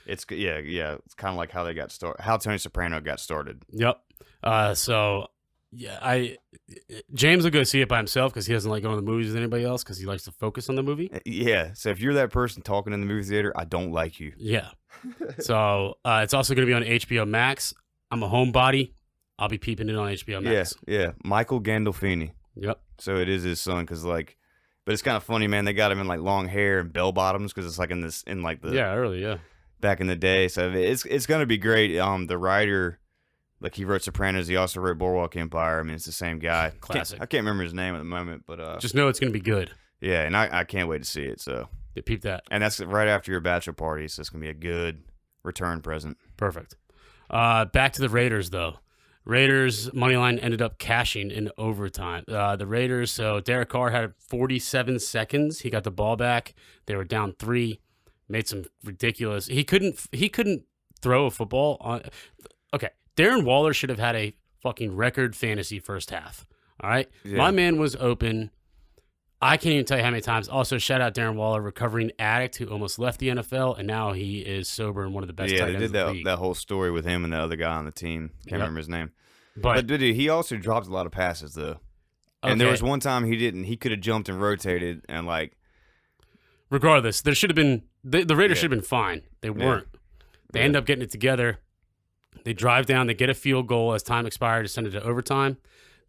S1: It's It's kind of like how they got started, how Tony Soprano got started.
S2: Yep. James will go see it by himself because he doesn't like going to the movies with anybody else because he likes to focus on the movie.
S1: Yeah. So if you're that person talking in the movie theater, I don't like you.
S2: Yeah. So it's also going to be on HBO Max. I'm a homebody. I'll be peeping in on HBO Max.
S1: Yeah. Michael Gandolfini.
S2: Yep.
S1: So it is his son because but it's kind of funny, man. They got him in like long hair and bell bottoms because it's like early, back in the day. So it's going to be great. The writer, like he wrote Sopranos, he also wrote Boardwalk Empire. I mean, it's the same guy.
S2: Classic.
S1: I can't remember his name at the moment, but
S2: just know it's going to be good.
S1: Yeah, and I can't wait to see it. So
S2: peep that.
S1: And that's right after your bachelor party, so it's going to be a good return present.
S2: Perfect. Back to the Raiders, though. Raiders moneyline ended up cashing in overtime. The Raiders, so Derek Carr had 47 seconds. He got the ball back. They were down 3. Made some ridiculous. He couldn't throw a football on. Okay, Darren Waller should have had a fucking record fantasy first half. All right, My man was open. I can't even tell you how many times. Also, shout out Darren Waller, recovering addict who almost left the NFL, and now he is sober and one of the best tight ends
S1: they
S2: of the league.
S1: that whole story with him and the other guy on the team. Can't remember his name.
S2: But
S1: dude, he also dropped a lot of passes, though. And there was one time he didn't. He could have jumped and rotated, and
S2: regardless, there should have been the Raiders should have been fine. They weren't. They end up getting it together. They drive down. They get a field goal as time expired to send it to overtime.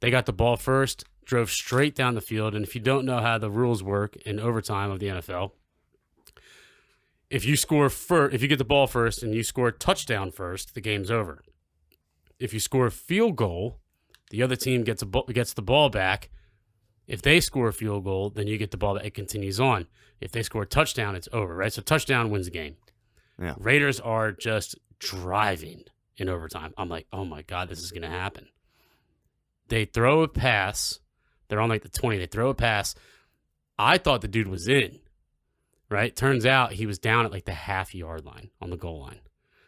S2: They got the ball first, drove straight down the field. And if you don't know how the rules work in overtime of the NFL, if you get the ball first and you score a touchdown first, the game's over. If you score a field goal, the other team gets the ball back. If they score a field goal, then you get the ball back. It continues on. If they score a touchdown, it's over, right? So touchdown wins the game.
S1: Yeah.
S2: Raiders are just driving in overtime. I'm like, oh my God, this is going to happen. They throw a pass. They're on like the 20. They throw a pass. I thought the dude was in, right? Turns out he was down at like the half-yard line on the goal line.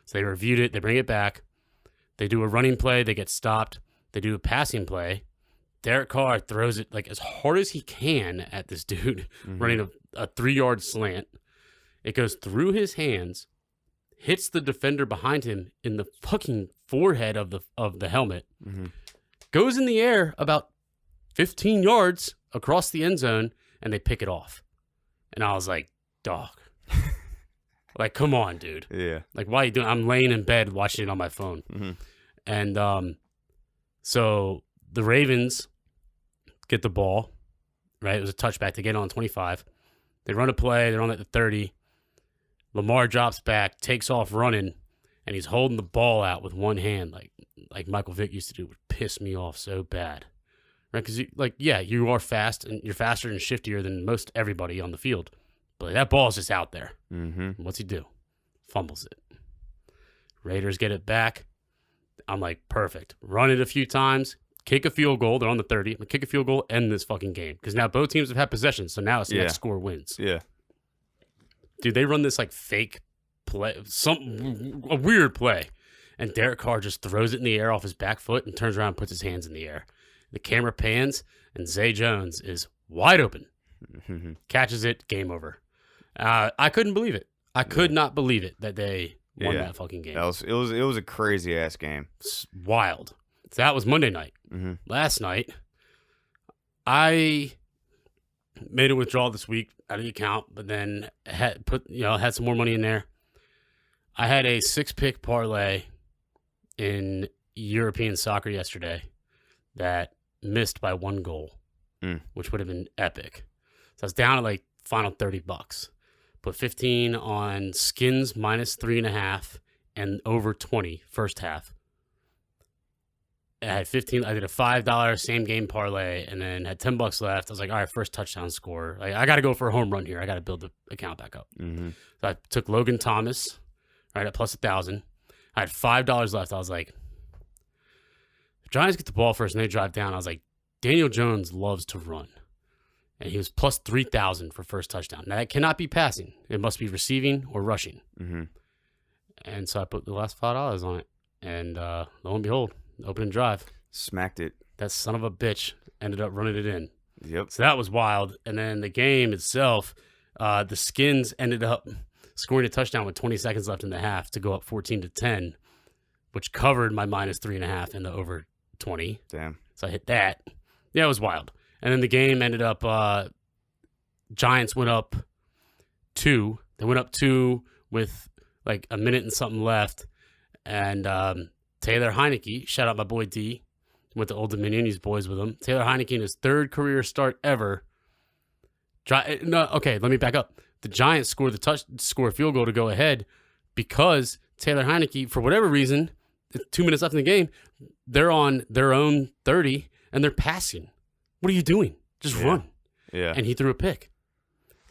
S2: So they reviewed it. They bring it back. They do a running play. They get stopped. They do a passing play. Derek Carr throws it like as hard as he can at this dude running a 3-yard slant. It goes through his hands, hits the defender behind him in the fucking forehead of the helmet, goes in the air about 15 yards across the end zone, and they pick it off. And I was like, dog. Like, come on, dude.
S1: Yeah.
S2: Like, why are you doing? I'm laying in bed watching it on my phone. And so the Ravens get the ball, right? It was a touchback to get on 25. They run a play. They're on at the 30. Lamar drops back, takes off running, and he's holding the ball out with one hand like Michael Vick used to do. It would piss me off so bad. Right? Because, you are fast, and you're faster and shiftier than most everybody on the field. But that ball's just out there. What's he do? Fumbles it. Raiders get it back. I'm like, perfect. Run it a few times. Kick a field goal. They're on the 30. Kick a field goal, end this fucking game. Because now both teams have had possession, so now it's the next score wins.
S1: Yeah.
S2: Dude, they run this like fake play, a weird play. And Derek Carr just throws it in the air off his back foot and turns around and puts his hands in the air. The camera pans, and Zay Jones is wide open. Catches it, game over. I couldn't believe it. I could not believe it that they won that fucking game.
S1: It was a crazy ass game.
S2: It's wild. So that was Monday night. Last night, I made a withdrawal this week out of the account, but then had some more money in there. I had a 6-pick parlay in European soccer yesterday that missed by 1 goal, which would have been epic. So I was down at like final $30. Put 15 on Skins minus 3.5 and over 20 first half. I had 15. I did a $5 same game parlay and then had $10 left. I was like, all right, first touchdown score. Like, I got to go for a home run here. I got to build the account back up. So I took Logan Thomas, right, at plus 1,000. I had $5 left. I was like, the Giants get the ball first and they drive down. I was like, Daniel Jones loves to run. And he was plus 3,000 for first touchdown. Now, that cannot be passing. It must be receiving or rushing. And so I put the last $5 on it. And lo and behold, opening drive.
S1: Smacked it.
S2: That son of a bitch ended up running it in.
S1: Yep.
S2: So that was wild. And then the game itself, the Skins ended up scoring a touchdown with 20 seconds left in the half to go up 14-10, which covered my minus 3.5 and the over 20.
S1: Damn.
S2: So I hit that. Yeah, it was wild. And then the game ended up, Giants went up 2. They went up 2 with like a minute and something left. And Taylor Heineke, shout out my boy D, went to Old Dominion, he's boys with him. Taylor Heineke in his 3rd career start ever. Let me back up. The Giants scored a field goal to go ahead because Taylor Heineke, for whatever reason, 2 minutes left in the game, they're on their own 30 and they're passing. What are you doing? Just run.
S1: Yeah.
S2: And he threw a pick.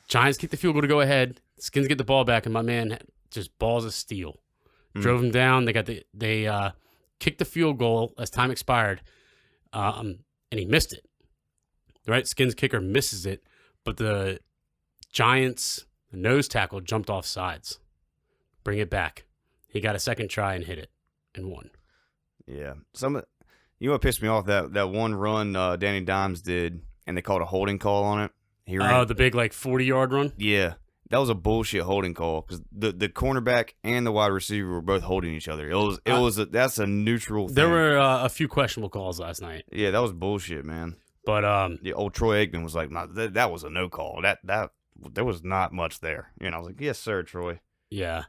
S2: Giants kick the field goal to go ahead. Skins get the ball back, and my man just balls of steel. Drove him down. They kicked the field goal as time expired, and he missed it. Right? Skins kicker misses it, but the Giants nose tackle jumped off sides. Bring it back. He got a second try and hit it and won.
S1: Yeah. You know what pissed me off? That one run Danny Dimes did, and they called a holding call on it.
S2: The big, 40-yard run?
S1: Yeah. That was a bullshit holding call because the cornerback and the wide receiver were both holding each other. That's a neutral thing.
S2: There were a few questionable calls last night.
S1: Yeah, that was bullshit, man.
S2: But
S1: old Troy Aikman was like, nah, that was a no call. That there was not much there. I was like, yes, sir, Troy.
S2: Yeah.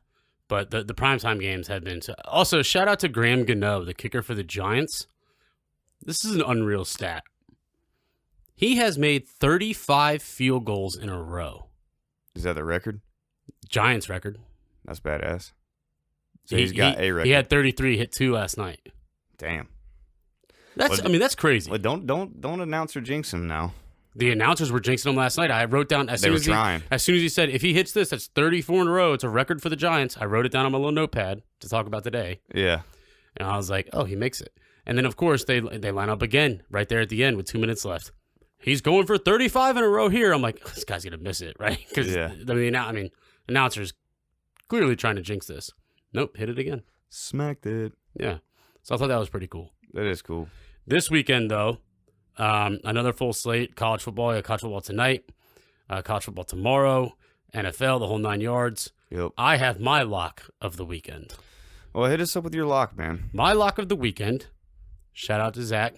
S2: But the primetime games have been. Also, shout out to Graham Gano, the kicker for the Giants. This is an unreal stat. He has made 35 field goals in a row.
S1: Is that the record?
S2: Giants record.
S1: That's badass. So he's got a record.
S2: He had 33, hit 2 last night.
S1: Damn.
S2: That's crazy.
S1: Well, don't announce or jinx him now.
S2: The announcers were jinxing him last night. I wrote down as soon as he said, if he hits this, that's 34 in a row. It's a record for the Giants. I wrote it down on my little notepad to talk about today.
S1: Yeah.
S2: And I was like, oh, he makes it. And then, of course, they line up again right there at the end with 2 minutes left. He's going for 35 in a row here. I'm like, this guy's going to miss it, right? Because, announcers clearly trying to jinx this. Nope, hit it again.
S1: Smacked it.
S2: Yeah. So I thought that was pretty cool.
S1: That is cool.
S2: This weekend, though, another full slate. College football. I got college football tonight. College football tomorrow. NFL, the whole 9 yards.
S1: Yep.
S2: I have my lock of the weekend.
S1: Well, hit us up with your lock, man.
S2: My lock of the weekend, shout out to Zach,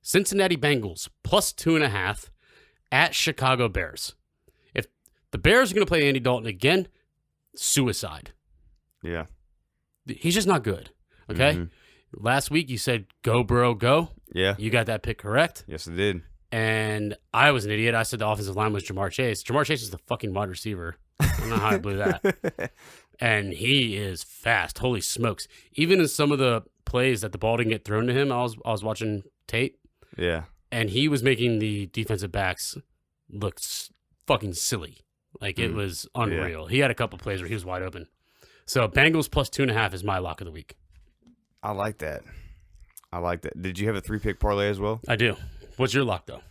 S2: Cincinnati Bengals plus 2.5 at Chicago Bears. If the Bears are going to play Andy Dalton again, suicide.
S1: Yeah.
S2: He's just not good, okay? Mm-hmm. Last week you said, go, Burrow, go.
S1: Yeah.
S2: You got that pick correct.
S1: Yes, I did.
S2: And I was an idiot. I said the offensive line was Jamar Chase. Jamar Chase is the fucking wide receiver. I don't know how I blew that. And he is fast. Holy smokes. Even in some of the plays that the ball didn't get thrown to him, I was watching tape.
S1: Yeah.
S2: And he was making the defensive backs look fucking silly. Like, it was unreal. Yeah. He had a couple plays where he was wide open. So, Bengals plus 2.5 is my lock of the week.
S1: I like that. Did you have a 3-pick parlay as well?
S2: I do. What's your lock, though?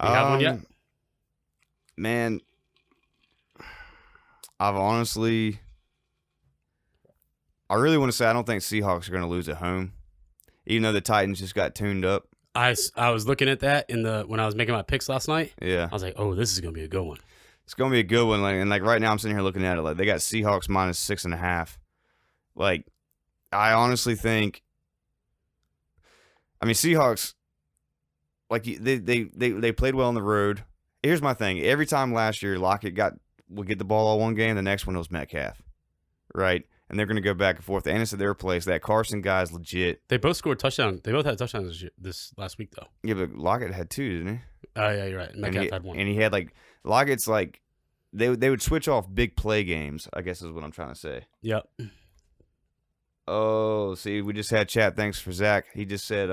S2: You have one yet?
S1: Man, I really want to say I don't think Seahawks are going to lose at home, even though the Titans just got tuned up.
S2: I was looking at that when I was making my picks last night.
S1: Yeah.
S2: I was like, oh, this is going to be a good one.
S1: It's going to be a good one. And right now I'm sitting here looking at it. Like, they got Seahawks minus 6.5. Like, I honestly think, Seahawks, like, they played well on the road. Here's my thing. Every time last year Lockett would get the ball all one game, the next one was Metcalf, right? And they're going to go back and forth. And it's at their place. That Carson guy's legit.
S2: They both scored touchdowns. They both had touchdowns this last week, though.
S1: Yeah, but Lockett had 2, didn't he?
S2: Oh, yeah, you're right. Metcalf had 1.
S1: And he had, like, Lockett's, like, they would switch off big play games, I guess is what I'm trying to say.
S2: Yep.
S1: Oh, see, we just had chat. Thanks for Zach. He just said,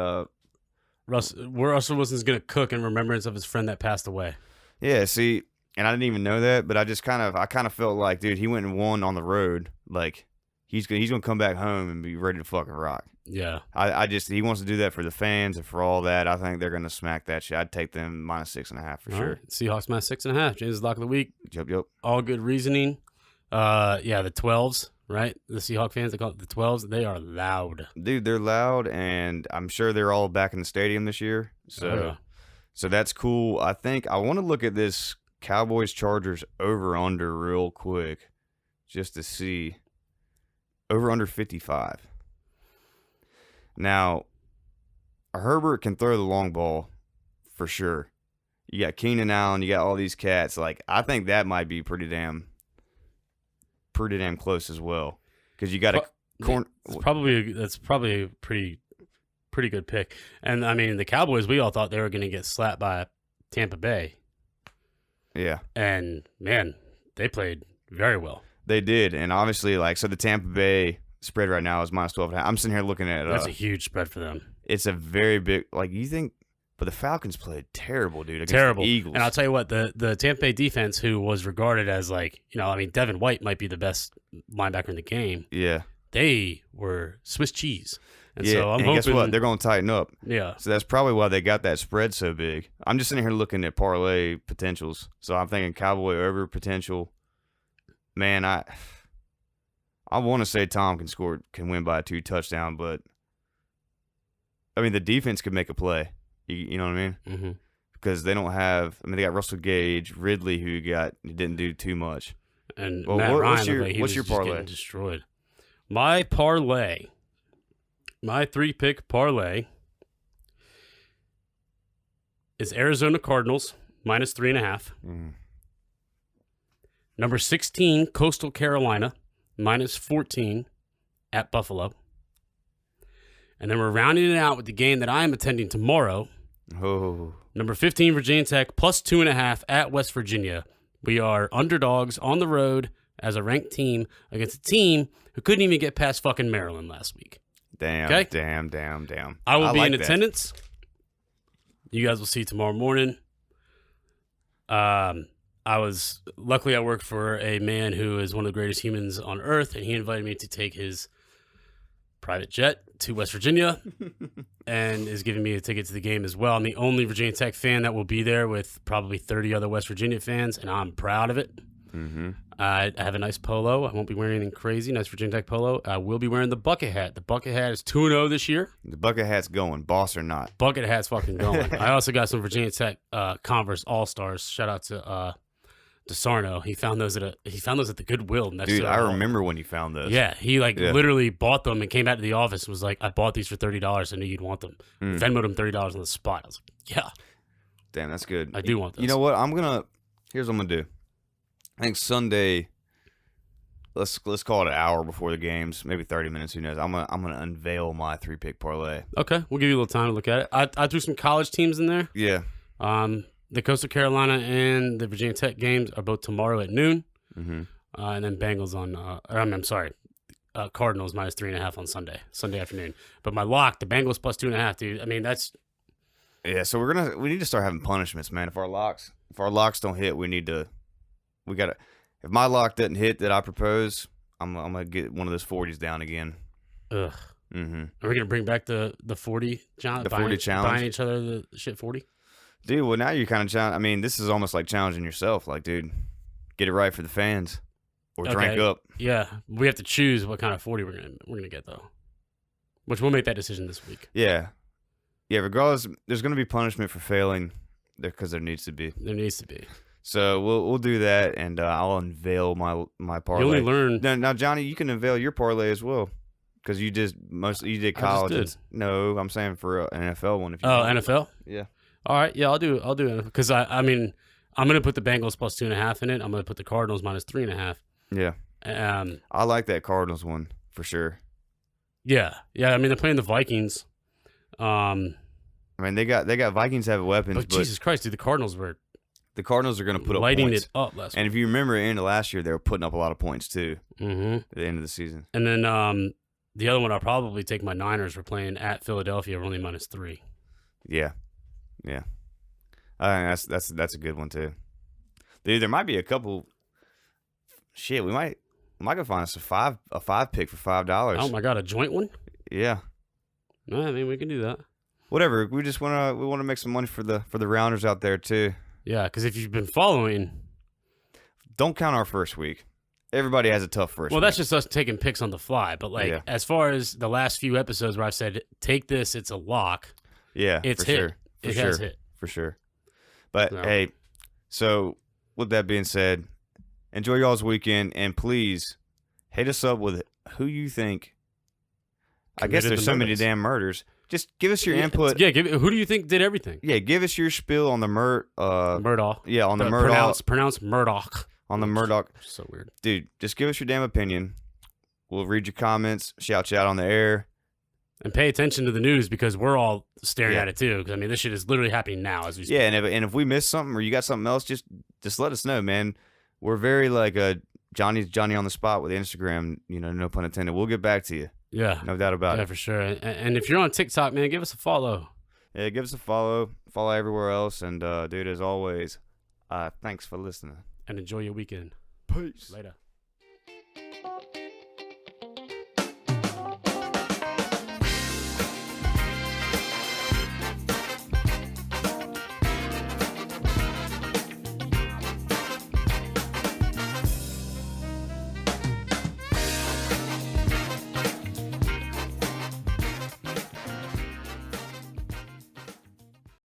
S2: Russell Wilson's going to cook in remembrance of his friend that passed away.
S1: Yeah, see, and I didn't even know that, but I kind of felt like, dude, he went and won on the road. Like, he's gonna come back home and be ready to fucking rock.
S2: Yeah.
S1: He wants to do that for the fans and for all that. I think they're gonna smack that shit. I'd take them minus 6.5 for sure.
S2: Right. Seahawks minus 6.5. James' lock of the week.
S1: Yep.
S2: All good reasoning. The 12s, right? The Seahawks fans, they call it the 12s. They are loud.
S1: Dude, they're loud, and I'm sure they're all back in the stadium this year. So that's cool. I think I want to look at this Cowboys-Chargers over-under real quick just to see. Over-under 55. Now, Herbert can throw the long ball for sure. You got Keenan Allen. You got all these cats. Like, I think that might be pretty damn close as well. Because you got a corner.
S2: That's probably a pretty good pick. And, the Cowboys, we all thought they were going to get slapped by Tampa Bay.
S1: Yeah.
S2: And, man, they played very well.
S1: They did. And obviously, so the Tampa Bay spread right now is minus 12.5. I'm sitting here looking at it.
S2: That's a huge spread for them.
S1: It's a very big, you think, but the Falcons played terrible, dude, against
S2: terrible.
S1: the Eagles.
S2: And I'll tell you what, the Tampa Bay defense, who was regarded as Devin White might be the best linebacker in the game.
S1: Yeah.
S2: They were Swiss cheese. And
S1: yeah,
S2: so I'm hoping,
S1: guess what? They're going to tighten up.
S2: Yeah.
S1: So that's probably why they got that spread so big. I'm just sitting here looking at parlay potentials. So I'm thinking Cowboy over potential. Man, I want to say Tom can win by 2 touchdowns, but the defense could make a play. You know what I mean?
S2: Mm-hmm.
S1: Because they don't have. They got Russell Gage, Ridley, who didn't do too much.
S2: And Matt Ryan,
S1: what's your parlay?
S2: Getting destroyed. My parlay, my 3-pick parlay is Arizona Cardinals minus 3.5.
S1: Mm.
S2: Number 16, Coastal Carolina minus 14 at Buffalo. And then we're rounding it out with the game that I am attending tomorrow.
S1: Oh.
S2: Number 15, Virginia Tech plus 2.5 at West Virginia. We are underdogs on the road as a ranked team against a team who couldn't even get past fucking Maryland last week.
S1: Damn.
S2: Okay?
S1: Damn.
S2: I will be in attendance. You guys will see tomorrow morning. Luckily I worked for a man who is one of the greatest humans on earth, and he invited me to take his private jet to West Virginia and is giving me a ticket to the game as well. I'm the only Virginia Tech fan that will be there with probably 30 other West Virginia fans, and I'm proud of it.
S1: Mm-hmm.
S2: I have a nice polo. I won't be wearing anything crazy. Nice Virginia Tech polo. I will be wearing the bucket hat. The bucket hat is 2-0 this year.
S1: The bucket hat's going, boss or not.
S2: Bucket hat's fucking going. I also got some Virginia Tech Converse All-Stars. Shout out to DeSarno. He found those at the Goodwill next
S1: Dude,
S2: to
S1: I remember when you found those.
S2: Yeah, he literally bought them and came back to the office and was like, I bought these for $30. I knew you'd want them. Venmoed him $30 on the spot. I was like, yeah.
S1: Damn, that's good.
S2: I do want those.
S1: You know what? Here's what I'm gonna do. I think Sunday, let's call it an hour before the games, maybe 30 minutes, who knows. I'm gonna unveil my 3-pick parlay.
S2: Okay, we'll give you a little time to look at it. I threw some college teams in there.
S1: Yeah.
S2: The Coastal Carolina and the Virginia Tech games are both tomorrow at noon.
S1: Mm-hmm.
S2: And then Bengals I'm sorry, Cardinals minus 3.5 on Sunday afternoon. But my lock, the Bengals plus 2.5, dude. I mean, that's...
S1: Yeah, so we need to start having punishments, man. If our locks don't hit, if my lock doesn't hit that I propose, I'm gonna get one of those 40s down again.
S2: Ugh.
S1: Mm-hmm.
S2: Are we gonna bring back the 40 challenge?
S1: The 40 challenge?
S2: Buying each other the shit 40?
S1: Dude, well, now you're kind of challenging. I mean, this is almost like challenging yourself. Like, dude, get it right for the fans, or drink up.
S2: Yeah, we have to choose what kind of 40 we're gonna get though, which we'll make that decision this week.
S1: Yeah. Regardless, there's gonna be punishment for failing, because there needs to be.
S2: There needs to be.
S1: So we'll do that, and I'll unveil my parlay.
S2: You only learn
S1: now, Johnny. You can unveil your parlay as well, because you did college.
S2: I just did.
S1: No, I'm saying for an NFL one. If you
S2: NFL.
S1: Yeah.
S2: All right, yeah, I'll do it because I mean I'm gonna put the Bengals plus 2.5 in it. I'm gonna put the Cardinals minus 3.5.
S1: Yeah. I like that Cardinals one for sure.
S2: Yeah. I mean they're playing the Vikings.
S1: I mean they got Vikings have weapons, but
S2: Jesus Christ, dude, the Cardinals are
S1: going to put up
S2: lighting
S1: points.
S2: it up last week.
S1: And if you remember, at the end of last year, they were putting up a lot of points too.
S2: Mm-hmm.
S1: At the end of the season.
S2: And then the other one I'll probably take my Niners. We're playing at Philadelphia. We're only minus 3.
S1: Yeah. I think that's a good one too. Dude, there might be a couple. Shit, we might go find us a 5-pick for $5.
S2: Oh my god, a joint one?
S1: Yeah.
S2: No, I mean we can do that.
S1: Whatever. We just want to make some money for the rounders out there too.
S2: Yeah, because if you've been following,
S1: don't count our first week. Everybody has a tough first week.
S2: Well, that's just us taking picks on the fly. But as far as the last few episodes where I've said take this, it's a lock.
S1: Yeah,
S2: it's
S1: for
S2: hit.
S1: Sure.
S2: It has hit
S1: for sure. But hey, so with that being said, enjoy y'all's weekend, and please hit us up with who you think. I guess there's so many damn murders. Just give us your input.
S2: Yeah, who do you think did everything?
S1: Yeah, give us your spiel on the
S2: Murdaugh.
S1: Yeah, on the Murdaugh.
S2: Pronounced Murdoch.
S1: On the Murdoch.
S2: So weird.
S1: Dude, just give us your damn opinion. We'll read your comments, shout you out on the air.
S2: And pay attention to the news because we're all staring at it too. Because I mean, this shit is literally happening now as we speak.
S1: Yeah, and if we miss something or you got something else, just let us know, man. We're very like Johnny on the spot with Instagram. You know, no pun intended. We'll get back to you.
S2: Yeah,
S1: no doubt about it.
S2: Yeah, for sure. And if you're on TikTok, man, give us a follow.
S1: Yeah, give us a follow. Follow everywhere else. And dude, as always, thanks for listening.
S2: And enjoy your weekend.
S1: Peace.
S2: Later.